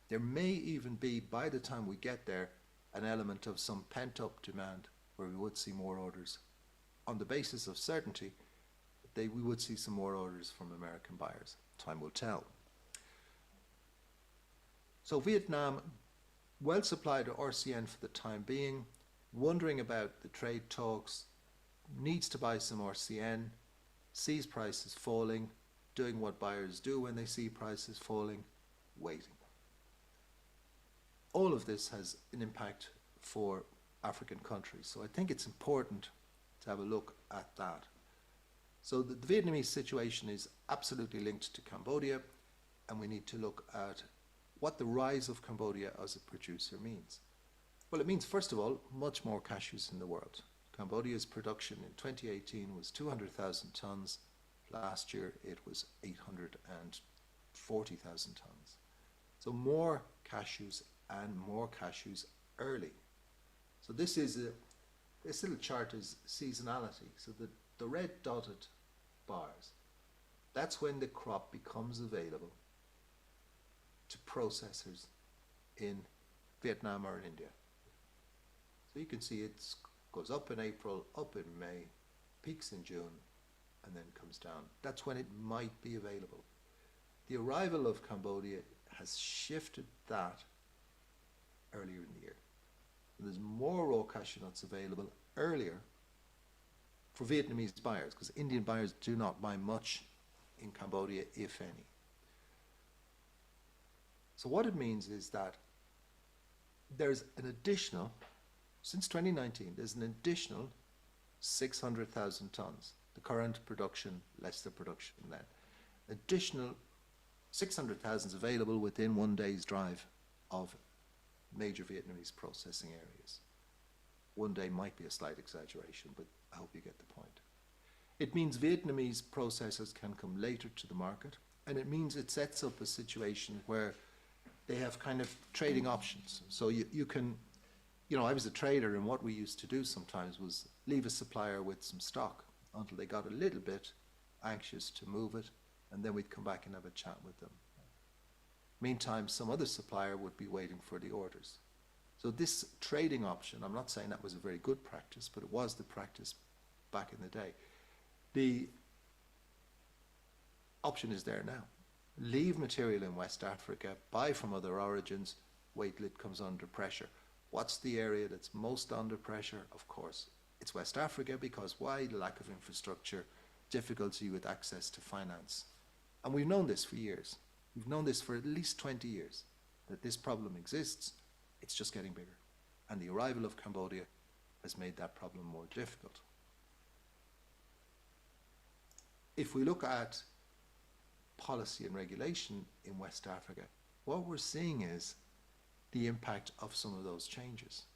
There may even be, by the time we get there, an element of some pent-up demand where we would see more orders. On the basis of certainty, we would see some more orders from American buyers. Time will tell. So Vietnam, well supplied to RCN for the time being, wondering about the trade talks, needs to buy some RCN, sees prices falling, doing what buyers do when they see prices falling, waiting. All of this has an impact for African countries. So I think it's important to have a look at that. So the Vietnamese situation is absolutely linked to Cambodia, and we need to look at what the rise of Cambodia as a producer means. Well, it means, first of all, much more cashews in the world. Cambodia's production in 2018 was 200,000 tons. Last year it was 840,000 tons. So more cashews and more cashews early. So this little chart is seasonality. So the red dotted bars, that's when the crop becomes available to processors in Vietnam or in India. So you can see it goes up in April, up in May, peaks in June, and then comes down. That's when it might be available. The arrival of Cambodia has shifted that earlier in the year. So there's more raw cashew nuts available earlier for Vietnamese buyers, because Indian buyers do not buy much in Cambodia, if any. So what it means is that there's an additional, since 2019, there's an additional 600,000 tons. The current production, less the production then. Additional 600,000 is available within 1 day's drive of major Vietnamese processing areas. 1 day might be a slight exaggeration, but I hope you get the point. It means Vietnamese processors can come later to the market, and it means it sets up a situation where they have kind of trading options. So you can, I was a trader, and what we used to do sometimes was leave a supplier with some stock until they got a little bit anxious to move it, and then we'd come back and have a chat with them. Meantime, some other supplier would be waiting for the orders. So this trading option, I'm not saying that was a very good practice, but it was the practice back in the day. The option is there now. Leave material in West Africa, buy from other origins, wait till it comes under pressure. What's the area that's most under pressure? Of course, it's West Africa, because why? The lack of infrastructure, difficulty with access to finance. And we've known this for years. We've known this for at least 20 years, that this problem exists. It's just getting bigger. And the arrival of Cambodia has made that problem more difficult. If we look at policy and regulation in West Africa, what we're seeing is the impact of some of those changes.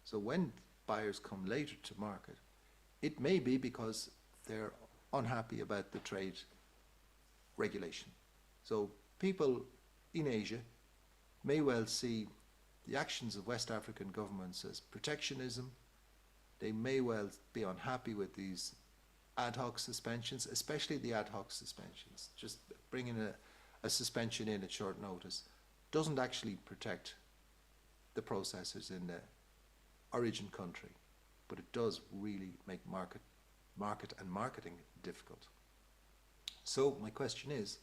So when buyers come later to market, it may be because they're unhappy about the trade regulation. So people in Asia may well see the actions of West African governments as protectionism. They may well be unhappy with these ad hoc suspensions, especially the ad hoc suspensions. Just bringing a suspension in at short notice doesn't actually protect the processors in the origin country, but it does really make market and marketing difficult. So my question is,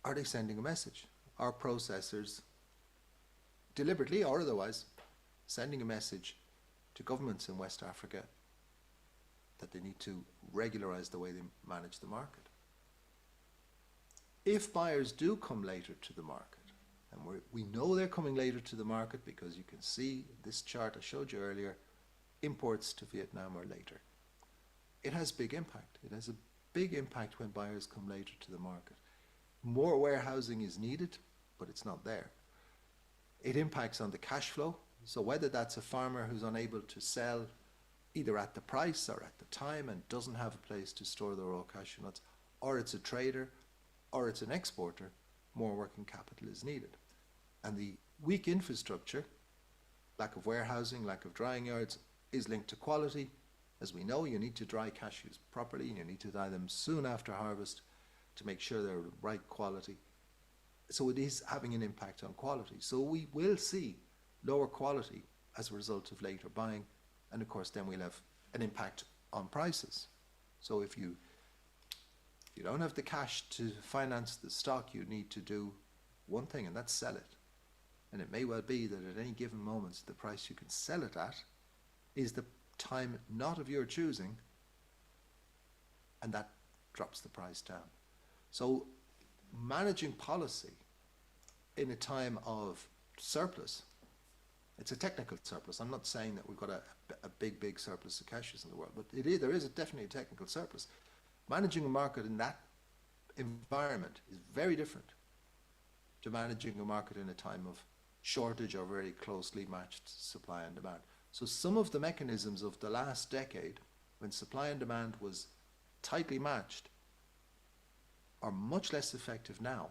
are they sending a message? Are processors, deliberately or otherwise, sending a message to governments in West Africa that they need to regularize the way they manage the market? If buyers do come later to the market, and we know they're coming later to the market because you can see this chart I showed you earlier, imports to Vietnam are later. It has big impact. It has a big impact when buyers come later to the market. More warehousing is needed, but it's not there. It impacts on the cash flow. So whether that's a farmer who's unable to sell either at the price or at the time and doesn't have a place to store the raw cashew nuts, or it's a trader, or it's an exporter, more working capital is needed. And the weak infrastructure, lack of warehousing, lack of drying yards, is linked to quality. As we know, you need to dry cashews properly, and you need to dry them soon after harvest to make sure they're right quality. So it is having an impact on quality. So we will see lower quality as a result of later buying, and of course then we'll have an impact on prices. So if you don't have the cash to finance the stock, you need to do one thing, and that's sell it. And it may well be that at any given moment, the price you can sell it at is the time not of your choosing, and that drops the price down. So managing policy in a time of surplus, it's a technical surplus. I'm not saying that we've got a big surplus of cashews in the world, but there is definitely a technical surplus. Managing a market in that environment is very different to managing a market in a time of shortage or very closely matched supply and demand. So some of the mechanisms of the last decade, when supply and demand was tightly matched, are much less effective now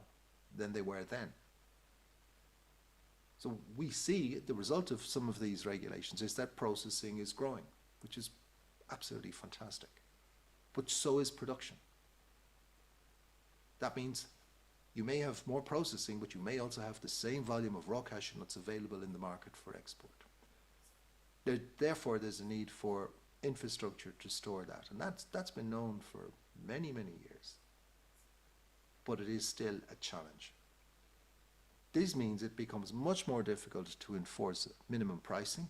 than they were then. So we see the result of some of these regulations is that processing is growing, which is absolutely fantastic. But so is production. That means you may have more processing, but you may also have the same volume of raw cashew nuts available in the market for export. Therefore, there's a need for infrastructure to store that. And that's been known for many, many years. But it is still a challenge. This means it becomes much more difficult to enforce minimum pricing.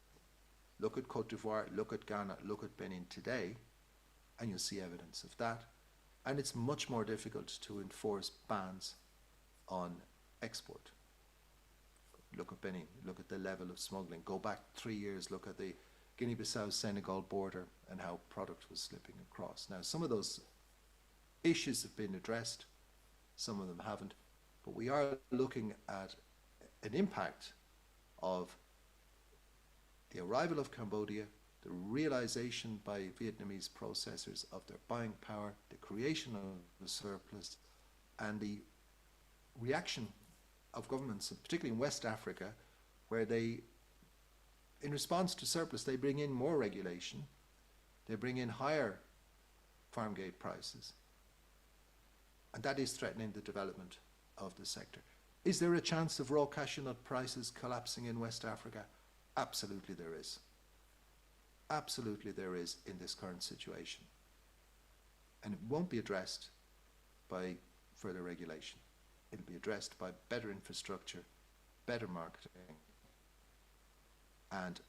Look at Cote d'Ivoire, look at Ghana, look at Benin today, and you'll see evidence of that. And it's much more difficult to enforce bans on export. Look at Benin, look at the level of smuggling. Go back 3 years, look at the Guinea-Bissau-Senegal border and how product was slipping across. Now, some of those issues have been addressed, some of them haven't, but we are looking at an impact of the arrival of Cambodia, the realization by Vietnamese processors of their buying power, the creation of the surplus, and the reaction of governments, particularly in West Africa, where they, in response to surplus, they bring in more regulation, they bring in higher farm gate prices, and that is threatening the development of the sector. Is there a chance of raw cashew nut prices collapsing in West Africa? Absolutely there is. Absolutely there is in this current situation. And it won't be addressed by further regulation. It'll be addressed by better infrastructure, better marketing, and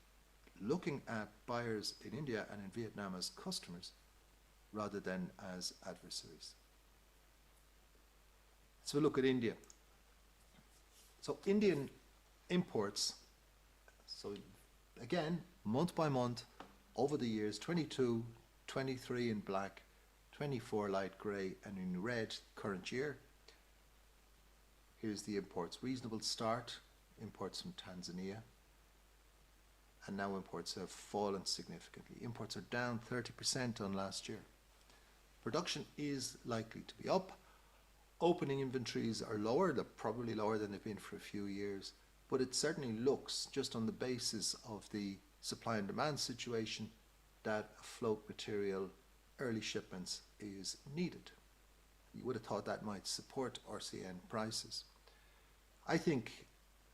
looking at buyers in India and in Vietnam as customers rather than as adversaries. So look at India. So Indian imports, so again, month by month, over the years, 22, 23 in black, 24 light grey, and in red, current year. Here's the imports. Reasonable start, imports from Tanzania. And now imports have fallen significantly. Imports are down 30% on last year. Production is likely to be up. Opening inventories are lower. They're probably lower than they've been for a few years. But it certainly looks, just on the basis of the supply and demand situation, that float material early shipments is needed. You would have thought that might support RCN prices. I think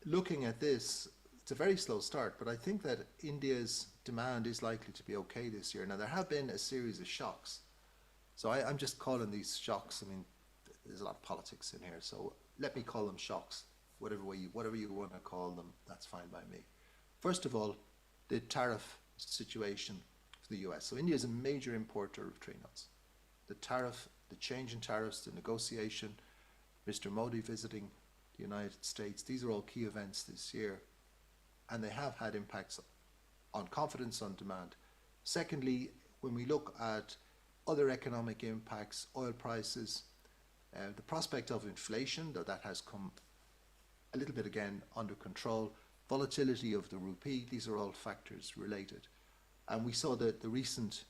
looking at this, it's a very slow start, but I think that India's demand is likely to be okay this year. Now, there have been a series of shocks. So I'm just calling these shocks. I mean, there's a lot of politics in here, so let me call them shocks. Whatever you want to call them, that's fine by me. First of all, the tariff situation for the US. So India is a major importer of tree nuts. The tariff, the change in tariffs, the negotiation, Mr. Modi visiting the United States, these are all key events this year, and they have had impacts on confidence, on demand. Secondly, when we look at other economic impacts, oil prices, the prospect of inflation, though that has come a little bit again under control, volatility of the rupee, these are all factors related. And we saw that the recent,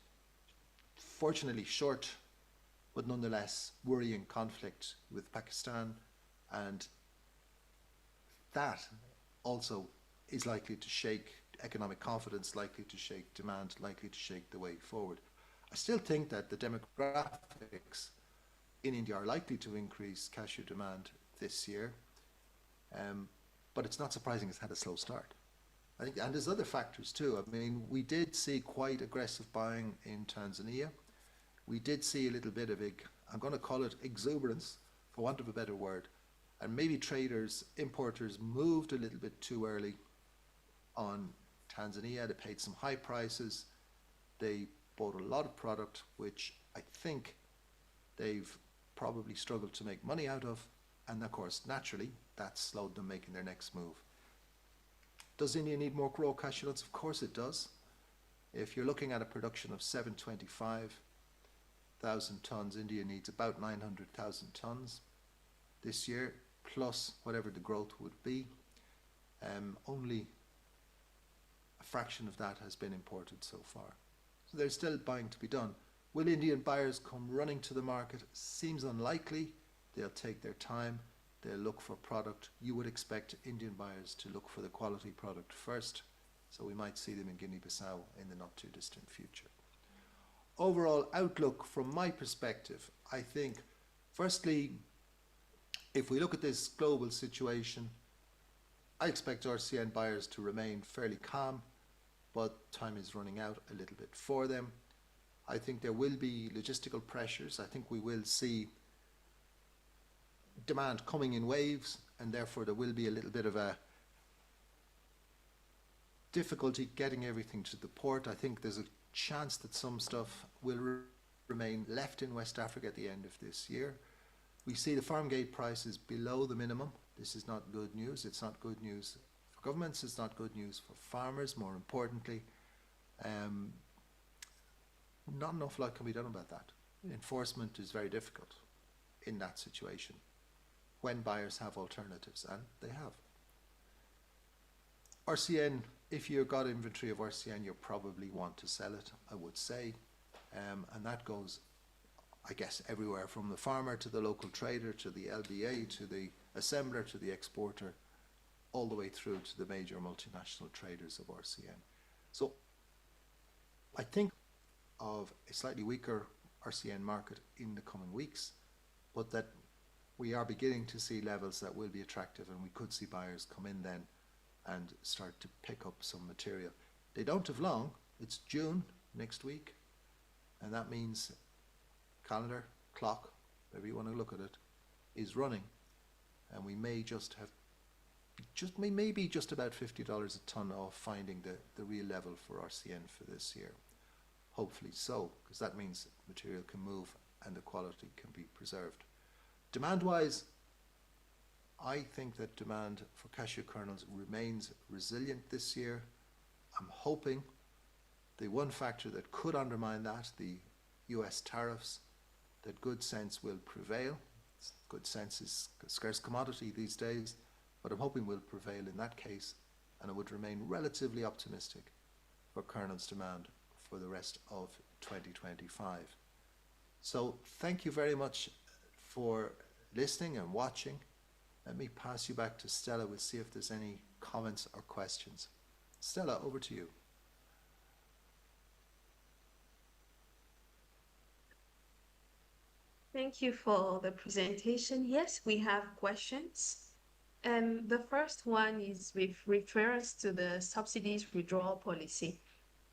fortunately short, but nonetheless worrying conflict with Pakistan, and that also is likely to shake economic confidence, likely to shake demand, likely to shake the way forward. I still think that the demographics in India are likely to increase cashew demand this year, but it's not surprising it's had a slow start. I think, and there's other factors too. I mean, we did see quite aggressive buying in Tanzania. We did see a little bit of, I'm going to call it exuberance, for want of a better word, and maybe traders, importers moved a little bit too early on Tanzania. They paid some high prices. They bought a lot of product, which I think they've probably struggled to make money out of, and of course, naturally, that slowed them making their next move. Does India need more raw cashew nuts? Of course it does. If you're looking at a production of 725,000 tons, India needs about 900,000 tons this year. plus whatever the growth would be. Only a fraction of that has been imported so far. So there's still buying to be done. Will Indian buyers come running to the market? Seems unlikely. They'll take their time. They'll look for product. You would expect Indian buyers to look for the quality product first. So we might see them in Guinea-Bissau in the not too distant future. Overall outlook from my perspective, I think, firstly, if we look at this global situation, I expect RCN buyers to remain fairly calm, but time is running out a little bit for them. I think there will be logistical pressures. I think we will see demand coming in waves, and therefore there will be a little bit of a difficulty getting everything to the port. I think there's a chance that some stuff will remain left in West Africa at the end of this year. We see the farm gate prices below the minimum. This is not good news. It's not good news for governments. It's not good news for farmers, more importantly. Not an awful lot can be done about that. Enforcement is very difficult in that situation when buyers have alternatives, and they have. RCN, if you've got inventory of RCN, you probably want to sell it, I would say. And that goes, I guess, everywhere from the farmer to the local trader to the LBA to the assembler to the exporter, all the way through to the major multinational traders of RCN. So I think of a slightly weaker RCN market in the coming weeks, but that we are beginning to see levels that will be attractive, and we could see buyers come in then and start to pick up some material. They don't have long. It's June next week, and that means calendar, clock, whatever you want to look at it, is running, and we may just have maybe just about $50 a ton off finding the real level for RCN for this year. Hopefully so, because that means material can move and the quality can be preserved. Demand-wise, I think that demand for cashew kernels remains resilient this year. I'm hoping the one factor that could undermine that, the US tariffs, that good sense will prevail. Good sense is a scarce commodity these days, but I'm hoping will prevail in that case, and I would remain relatively optimistic for kernels demand for the rest of 2025. So thank you very much for listening and watching. Let me pass you back to Stella. We'll see if there's any comments or questions. Stella, over to you. Thank you for the presentation. Yes, we have questions. The first one is with reference to the subsidies withdrawal policy.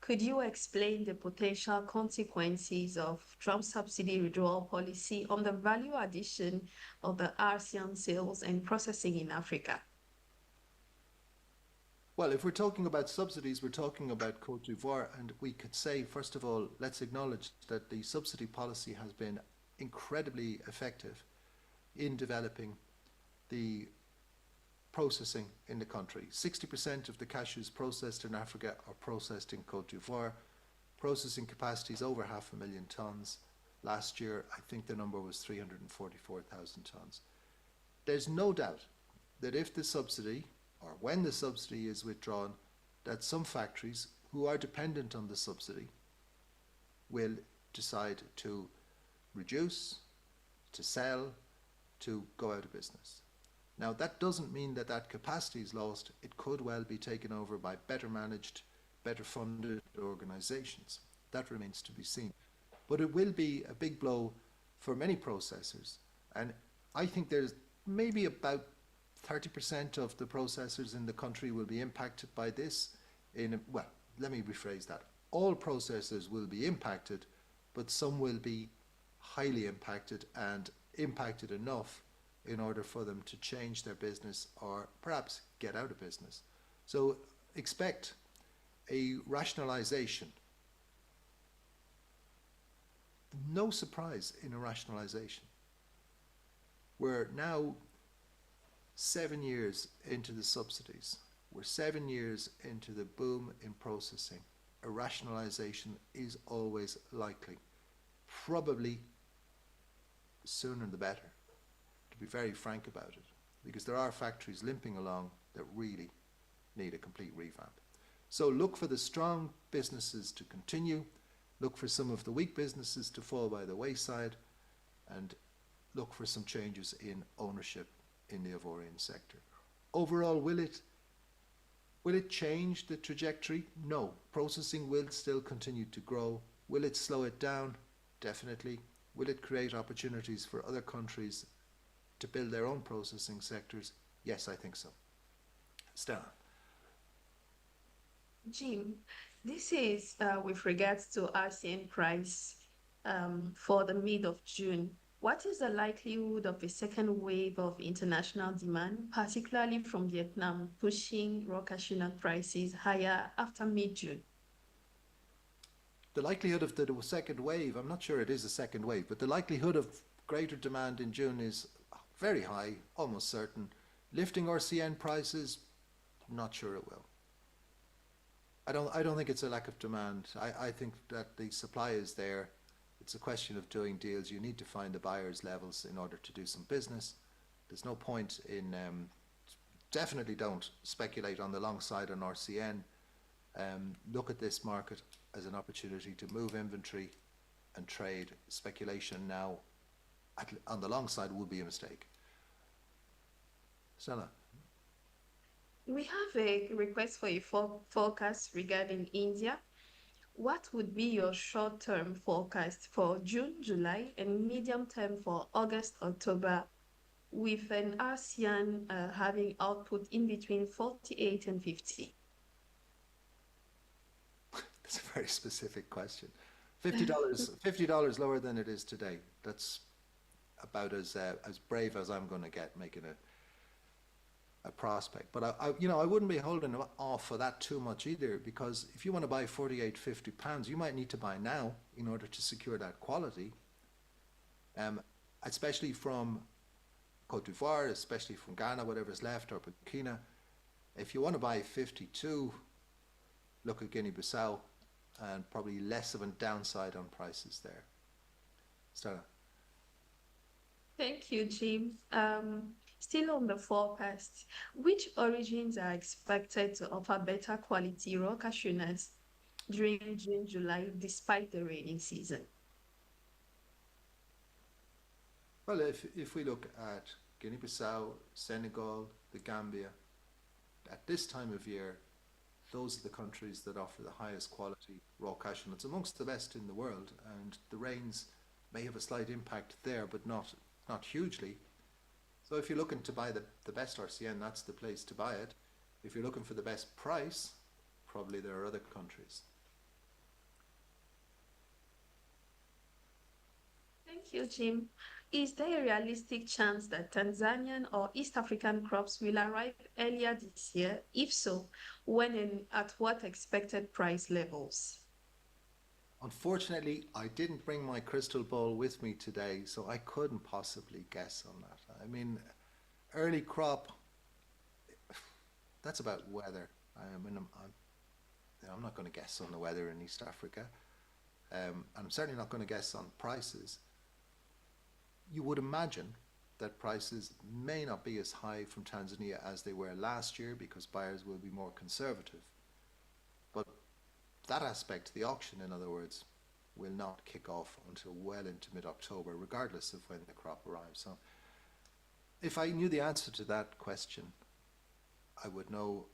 Could you explain the potential consequences of Trump's subsidy withdrawal policy on the value addition of the RCN sales and processing in Africa? Well, if we're talking about subsidies, we're talking about Côte d'Ivoire, and we could say, first of all, let's acknowledge that the subsidy policy has been incredibly effective in developing the processing in the country. 60% of the cashews processed in Africa are processed in Côte d'Ivoire. Processing capacity is over 500,000 tons. Last year, I think the number was 344,000 tons. There's no doubt that if the subsidy, or when the subsidy is withdrawn, that some factories who are dependent on the subsidy will decide to reduce, to sell, to go out of business. Now, that doesn't mean that that capacity is lost. It could well be taken over by better managed, better funded organizations. That remains to be seen. But it will be a big blow for many processors. And I think there's maybe about 30% of the processors in the country will be impacted by this. Well, let me rephrase that. All processors will be impacted, but some will be highly impacted and impacted enough in order for them to change their business or perhaps get out of business. So expect a rationalization. No surprise in a rationalization. We're now 7 years into the subsidies. We're 7 years into the boom in processing. A rationalization is always likely. Probably sooner the better. To be very frank about it, because there are factories limping along that really need a complete revamp. So look for the strong businesses to continue, look for some of the weak businesses to fall by the wayside, and look for some changes in ownership in the Ivorian sector. Overall, will it change the trajectory? No. Processing will still continue to grow. Will it slow it down? Definitely. Will it create opportunities for other countries to build their own processing sectors? Yes, I think so. Stella. Jim, this is with regards to RCN price for the mid of June. What is the likelihood of a second wave of international demand, particularly from Vietnam, pushing raw cashew nut prices higher after mid-June? The likelihood of the second wave, I'm not sure it is a second wave, but the likelihood of greater demand in June is very high, almost certain. Lifting RCN prices, not sure it will. I don't think it's a lack of demand. I think that the supply is there. It's a question of doing deals. You need to find the buyer's levels in order to do some business. There's no point in, definitely don't speculate on the long side on RCN. Look at this market as an opportunity to move inventory and trade. Speculation now on the long side would be a mistake. Stella. We have a request for a forecast regarding India. What would be your short-term forecast for June, July, and medium-term for August, October, with an ASEAN having output in between 48 and 50? That's a very specific question. $50 lower than it is today. That's about as brave as I'm going to get making a prospect. But I wouldn't be holding off for that too much either, because if you want to buy 48, 50 pounds, you might need to buy now in order to secure that quality. Especially from Cote d'Ivoire, especially from Ghana, whatever's left, or Burkina. If you want to buy 52, look at Guinea-Bissau, and probably less of a downside on prices there. Stella. Thank you, Jim. Still on the forecast, which origins are expected to offer better quality raw cashew nuts during June, July, despite the rainy season? Well, if we look at Guinea-Bissau, Senegal, the Gambia, at this time of year, those are the countries that offer the highest quality raw cashew nuts, amongst the best in the world, and the rains may have a slight impact there, but not hugely. So if you're looking to buy the best RCN, that's the place to buy it. If you're looking for the best price, probably there are other countries. Thank you, Jim. Is there a realistic chance that Tanzanian or East African crops will arrive earlier this year? If so, when and at what expected price levels? Unfortunately, I didn't bring my crystal ball with me today, so I couldn't possibly guess on that. I mean, early crop, that's about weather. I'm not going to guess on the weather in East Africa. I'm certainly not going to guess on prices. You would imagine that prices may not be as high from Tanzania as they were last year, because buyers will be more conservative. But that aspect, the auction in other words, will not kick off until well into mid-October, regardless of when the crop arrives. So if I knew the answer to that question, I would know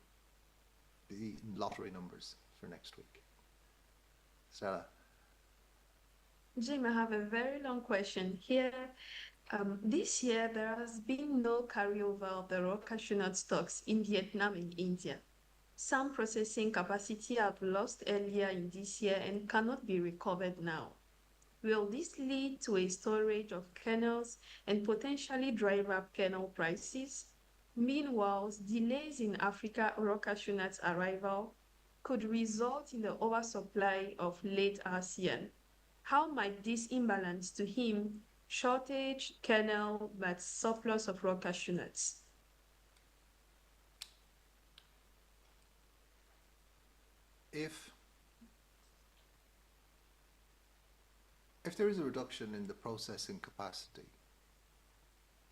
the lottery numbers for next week. Stella. Jim, I have a very long question here. This year, there has been no carryover of the raw cashew nut stocks in Vietnam and India. Some processing capacity have lost earlier in this year and cannot be recovered now. Will this lead to a storage of kernels and potentially drive up kernel prices? Meanwhile, delays in Africa raw cashew nuts arrival could result in the oversupply of late ASEAN. How might this imbalance to him shortage kernel but surplus of raw cashew nuts? If there is a reduction in the processing capacity,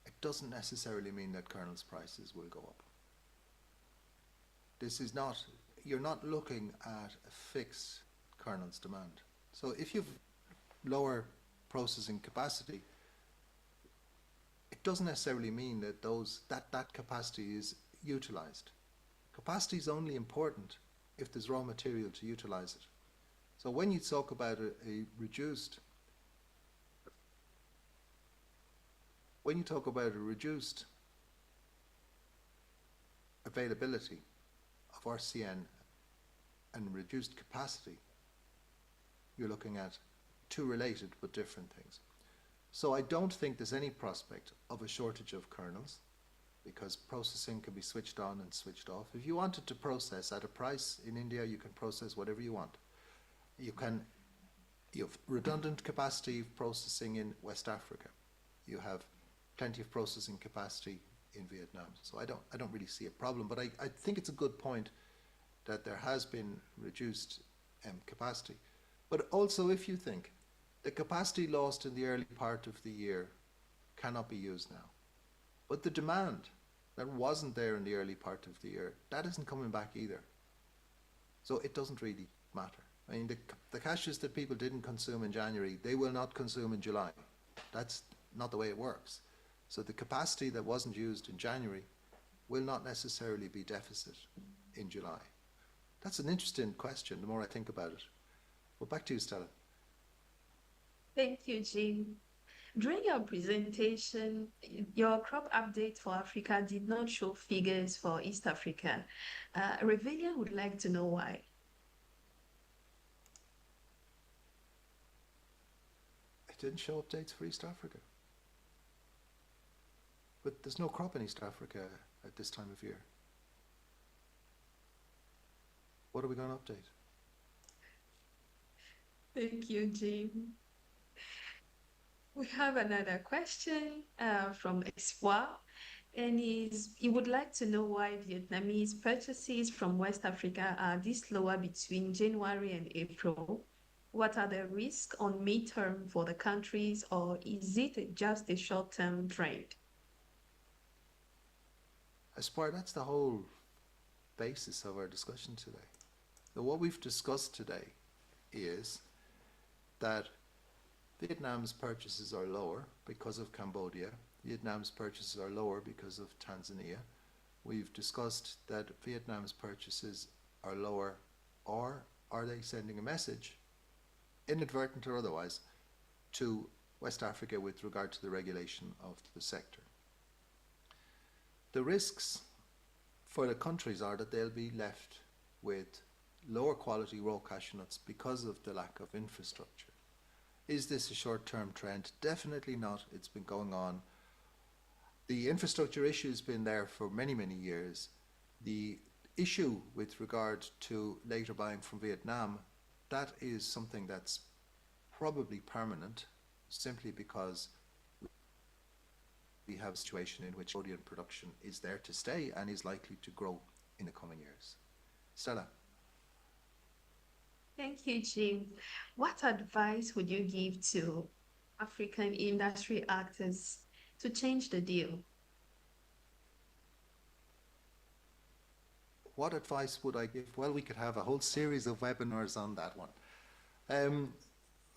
a doesn't necessarily mean that kernels prices will go up. This is not, you're not looking at a fixed kernels demand. So if you've lower processing capacity, it doesn't necessarily mean that that capacity is utilized. Capacity is only important if there's raw material to utilize it. So when you talk about a reduced availability of RCN and reduced capacity, you're looking at two related but different things. So I don't think there's any prospect of a shortage of kernels, because processing can be switched on and switched off. If you wanted to process at a price in India, you can process whatever you want. You have redundant capacity of processing in West Africa. You have plenty of processing capacity in Vietnam. So I don't really see a problem, but I think it's a good point that there has been reduced capacity. But also, if you think the capacity lost in the early part of the year cannot be used now, but the demand that wasn't there in the early part of the year, that isn't coming back either. So it doesn't really matter. I mean, the cashews that people didn't consume in January, they will not consume in July. That's not the way it works. So the capacity that wasn't used in January will not necessarily be deficit in July. That's an interesting question, the more I think about it. Well, back to you, Stella. Thank you, Jim. During your presentation, your crop update for Africa did not show figures for East Africa. Revelia would like to know why. It didn't show updates for East Africa. But there's no crop in East Africa at this time of year. What are we going to update? Thank you, Jim. We have another question from Espoir, and he would like to know why Vietnamese purchases from West Africa are this lower between January and April. What are the risks on midterm for the countries, or is it just a short-term trend? Espoir, that's the whole basis of our discussion today. So what we've discussed today is that Vietnam's purchases are lower because of Cambodia. Vietnam's purchases are lower because of Tanzania. We've discussed that Vietnam's purchases are lower, or are they sending a message, inadvertent or otherwise, to West Africa with regard to the regulation of the sector. The risks for the countries are that they'll be left with lower quality raw cashew nuts because of the lack of infrastructure. Is this a short-term trend? Definitely not. It's been going on. The infrastructure issue has been there for many, many years. The issue with regard to later buying from Vietnam, that is something that's probably permanent, simply because we have a situation in which Cambodian production is there to stay and is likely to grow in the coming years. Stella. Thank you, Jim. What advice would you give to African industry actors to change the deal? What advice would I give? Well, we could have a whole series of webinars on that one.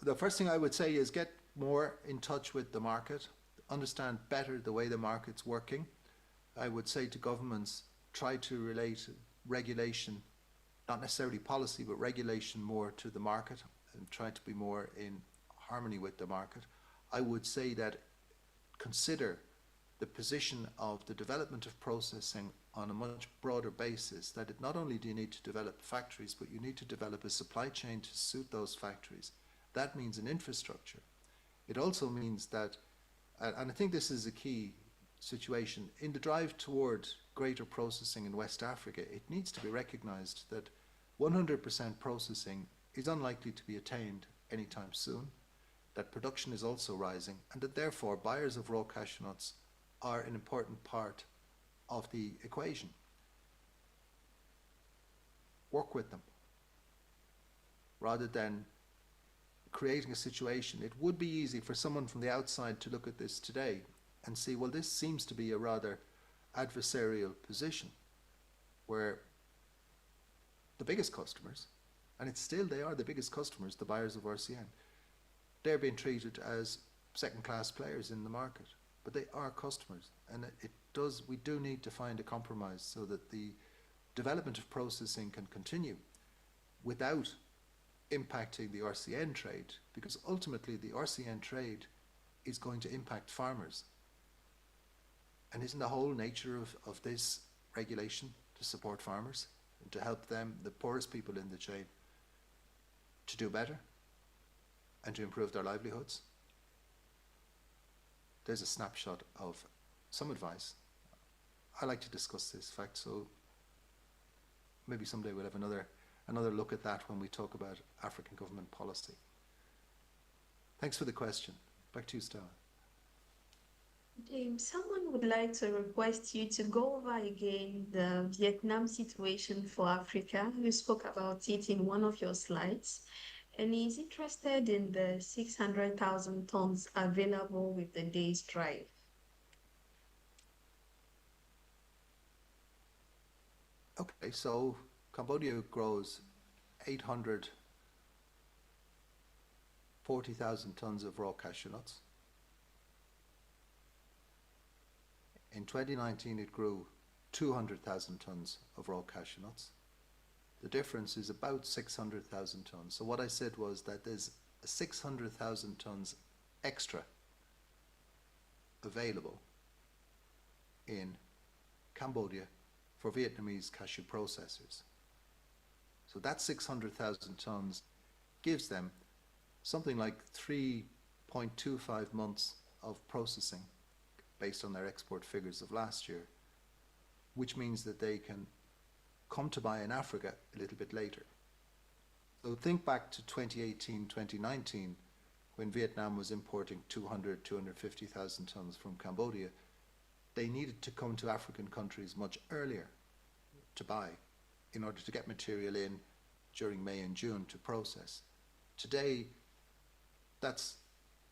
The first thing I would say is get more in touch with the market, understand better the way the market's working. I would say to governments, try to relate regulation, not necessarily policy, but regulation more to the market, and try to be more in harmony with the market. I would say that consider the position of the development of processing on a much broader basis, that not only do you need to develop factories, but you need to develop a supply chain to suit those factories. That means an infrastructure. It also means that, and I think this is a key situation, in the drive toward greater processing in West Africa, it needs to be recognized that 100% processing is unlikely to be attained anytime soon, that production is also rising, and that therefore buyers of raw cashew nuts are an important part of the equation. Work with them rather than creating a situation. It would be easy for someone from the outside to look at this today and see, well, this seems to be a rather adversarial position where the biggest customers, and it's still they are the biggest customers, the buyers of RCN, they're being treated as second-class players in the market, but they are customers, and we do need to find a compromise so that the development of processing can continue without impacting the RCN trade, because ultimately the RCN trade is going to impact farmers. And isn't the whole nature of this regulation to support farmers and to help them, the poorest people in the chain, to do better and to improve their livelihoods? There's a snapshot of some advice. I like to discuss this fact, so maybe someday we'll have another look at that when we talk about African government policy. Thanks for the question. Back to you, Stella. James, someone would like to request you to go over again the Vietnam situation for Africa. You spoke about it in one of your slides, and he's interested in the 600,000 tons available with the day's drive. Okay, so Cambodia grows 840,000 tons of raw cashew nuts. In 2019, it grew 200,000 tons of raw cashew nuts. The difference is about 600,000 tons. So what I said was that there's 600,000 tons extra available in Cambodia for Vietnamese cashew processors. So that 600,000 tons gives them something like 3.25 months of processing based on their export figures of last year, which means that they can come to buy in Africa a little bit later. So think back to 2018, 2019, when Vietnam was importing 250,000 tons from Cambodia. They needed to come to African countries much earlier to buy in order to get material in during May and June to process. Today, that's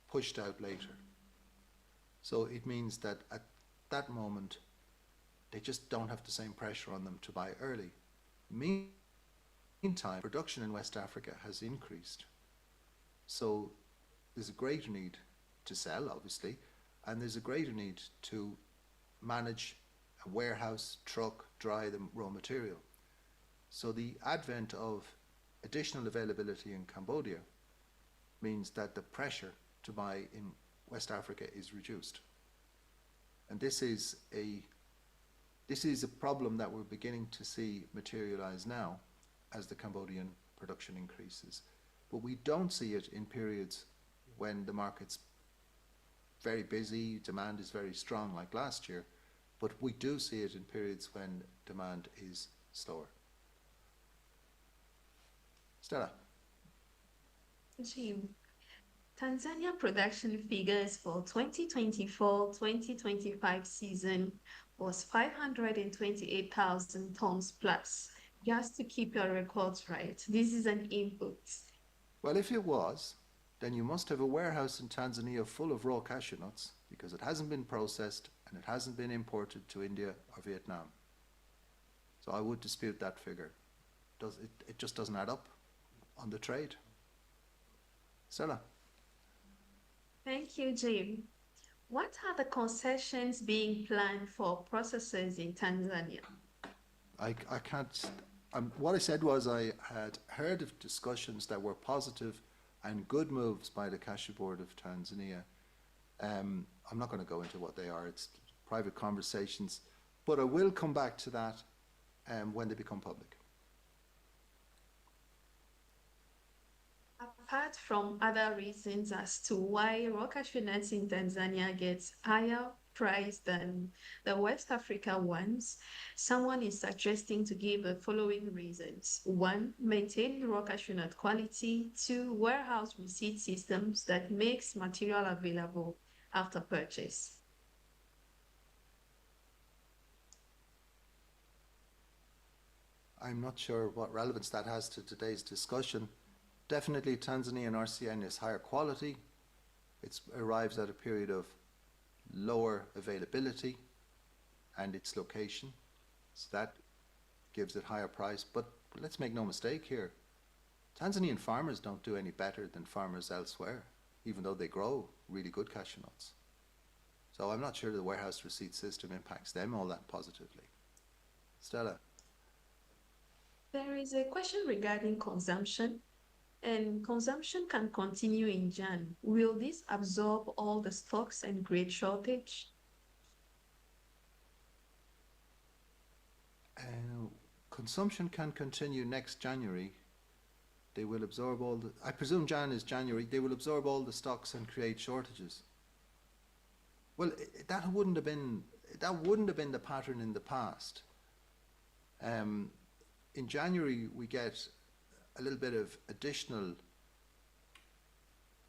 pushed out later. So it means that at that moment, they just don't have the same pressure on them to buy early. Meantime, production in West Africa has increased. So there's a greater need to sell, obviously, and there's a greater need to manage a warehouse, truck, dry the raw material. So the advent of additional availability in Cambodia means that the pressure to buy in West Africa is reduced. And this is a problem that we're beginning to see materialize now as the Cambodian production increases. But we don't see it in periods when the market's very busy, demand is very strong like last year, but we do see it in periods when demand is slower. Stella. Jim, Tanzania production figures for 2024-2025 season was 528,000 tons plus. Just to keep your records right, this is an input. Well, if it was, then you must have a warehouse in Tanzania full of raw cashew nuts because it hasn't been processed and it hasn't been imported to India or Vietnam. So I would dispute that figure. It just doesn't add up on the trade. Stella. Thank you, Jim. What are the concessions being planned for processors in Tanzania? I can't. What I said was I had heard of discussions that were positive and good moves by the Cashew Board of Tanzania. I'm not going to go into what they are. It's private conversations, but I will come back to that when they become public. Apart from other reasons as to why raw cashew nuts in Tanzania gets higher price than the West Africa ones, someone is suggesting to give the following reasons. 1, maintain raw cashew nut quality. 2, warehouse receipt systems that makes material available after purchase. I'm not sure what relevance that has to today's discussion. Definitely Tanzanian RCN is higher quality. It arrives at a period of lower availability and its location. So that gives it higher price. But let's make no mistake here. Tanzanian farmers don't do any better than farmers elsewhere, even though they grow really good cashew nuts. So I'm not sure the warehouse receipt system impacts them all that positively. Stella? There is a question regarding consumption, and consumption can continue in Jan. Will this absorb all the stocks and create shortage? Consumption can continue next January. They will absorb all the, I presume Jan is January, they will absorb all the stocks and create shortages. Well, that wouldn't have been the pattern in the past. In January, we get a little bit of additional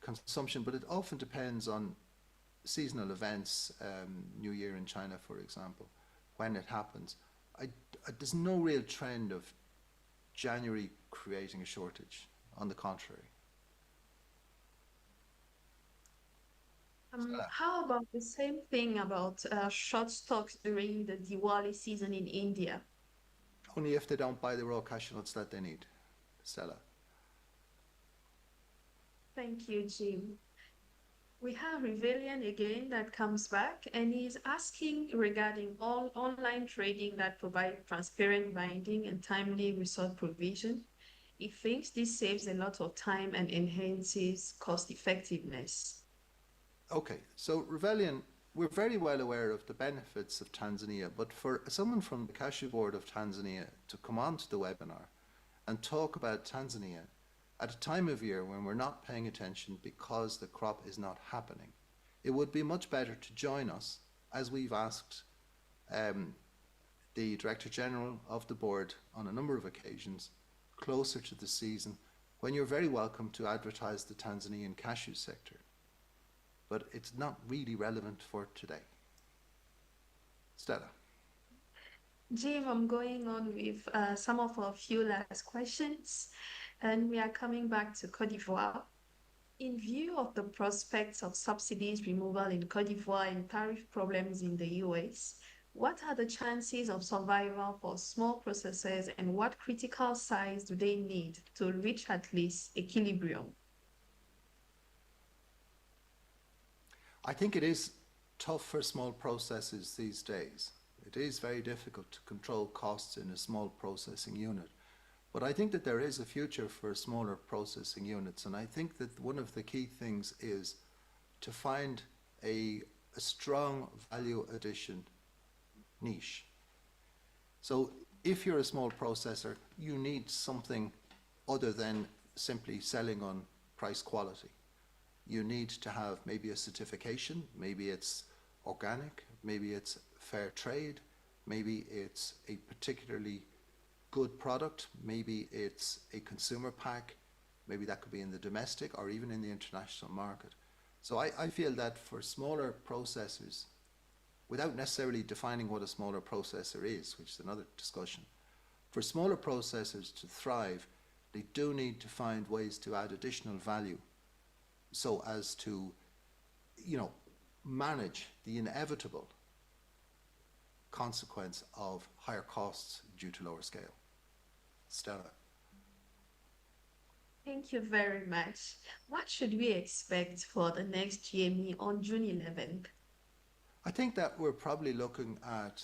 consumption, but it often depends on seasonal events, New Year in China, for example, when it happens. There's no real trend of January creating a shortage. On the contrary. How about the same thing about short stocks during the Diwali season in India? Only if they don't buy the raw cashew nuts that they need. Stella. Thank you, Jim. We have Rebellion again that comes back and he's asking regarding all online trading that provide transparent binding and timely resource provision. He thinks this saves a lot of time and enhances cost effectiveness. Okay, so Rebellion, we're very well aware of the benefits of Tanzania, but for someone from the Cashew Board of Tanzania to come on to the webinar and talk about Tanzania at a time of year when we're not paying attention because the crop is not happening, it would be much better to join us, as we've asked the Director General of the board on a number of occasions, closer to the season, when you're very welcome to advertise the Tanzanian cashew sector. But it's not really relevant for today. Stella. Jim, I'm going on with some of our few last questions, and we are coming back to Cote d'Ivoire. In view of the prospects of subsidies removal in Cote d'Ivoire and tariff problems in the US, what are the chances of survival for small processors and what critical size do they need to reach at least equilibrium? I think it is tough for small processors these days. It is very difficult to control costs in a small processing unit. But I think that there is a future for smaller processing units, and I think that one of the key things is to find a strong value addition niche. So if you're a small processor, you need something other than simply selling on price quality. You need to have maybe a certification, maybe it's organic, maybe it's fair trade, maybe it's a particularly good product, maybe it's a consumer pack, maybe that could be in the domestic or even in the international market. So I feel that for smaller processors, without necessarily defining what a smaller processor is, which is another discussion, for smaller processors to thrive, they do need to find ways to add additional value so as to, manage the inevitable consequence of higher costs due to lower scale. Stella. Thank you very much. What should we expect for the next GME on June 11th? I think that we're probably looking at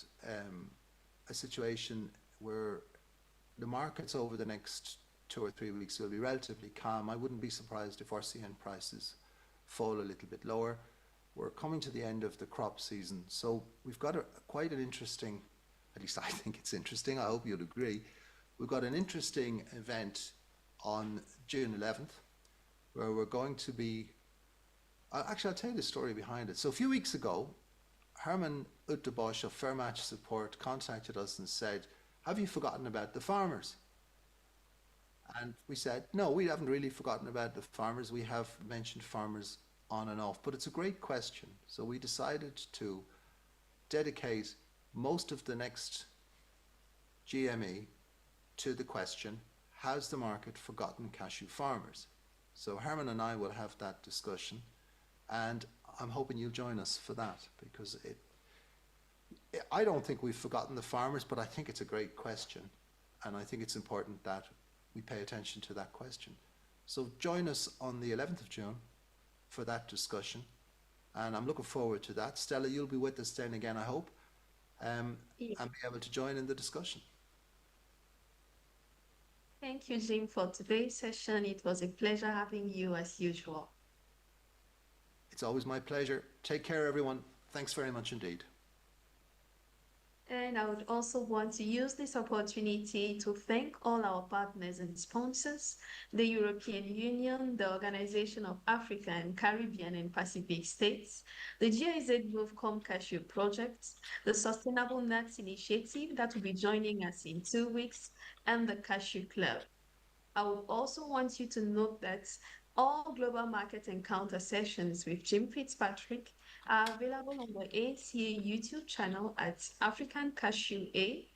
a situation where the markets over the next 2 or 3 weeks will be relatively calm. I wouldn't be surprised if RCN prices fall a little bit lower. We're coming to the end of the crop season, so we've got quite an interesting, at least I think it's interesting, I hope you'll agree, we've got an interesting event on June 11th where we're going to be, actually I'll tell you the story behind it. So a few weeks ago, Herman Utterbosch of Fairmatch Support contacted us and said, have you forgotten about the farmers? And we said, no, we haven't really forgotten about the farmers. We have mentioned farmers on and off, but it's a great question. So we decided to dedicate most of the next GME to the question, has the market forgotten cashew farmers? So Herman and I will have that discussion. And I'm hoping you'll join us for that, because I don't think we've forgotten the farmers, but I think it's a great question. And I think it's important that we pay attention to that question. So join us on the 11th of June for that discussion. And I'm looking forward to that. Stella, you'll be with us then again, I hope, and be able to join in the discussion. Thank you, Jim, for today's session. It was a pleasure having you as usual. It's always my pleasure. Take care, everyone. Thanks very much indeed. And I would also want to use this opportunity to thank all our partners and sponsors, the European Union, the Organization of African, Caribbean and Pacific States, the GIZ Growth Cashew Project, the Sustainable Nuts Initiative that will be joining us in 2 weeks, and the Cashew Club. I would also want you to note that all Global Market Encounter sessions with Jim Fitzpatrick are available on the ACA YouTube channel at African Cashew A.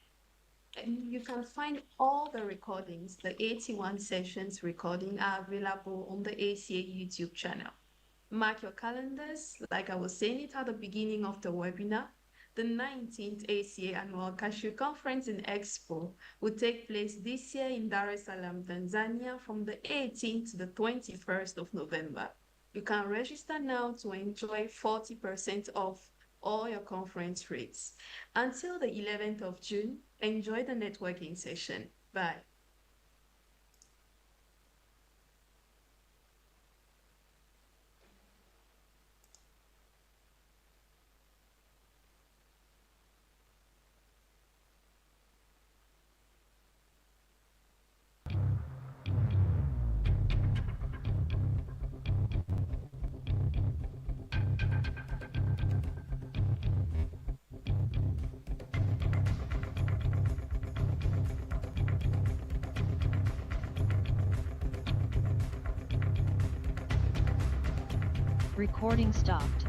And you can find all the recordings, the 81 sessions recording are available on the ACA YouTube channel. Mark your calendars, like I was saying it at the beginning of the webinar. The 19th ACA Annual Cashew Conference and Expo will take place this year in Dar es Salaam, Tanzania from the 18th to the 21st of November. You can register now to enjoy 40% off all your conference rates. Until the 11th of June, enjoy the networking session. Bye. Recording stopped.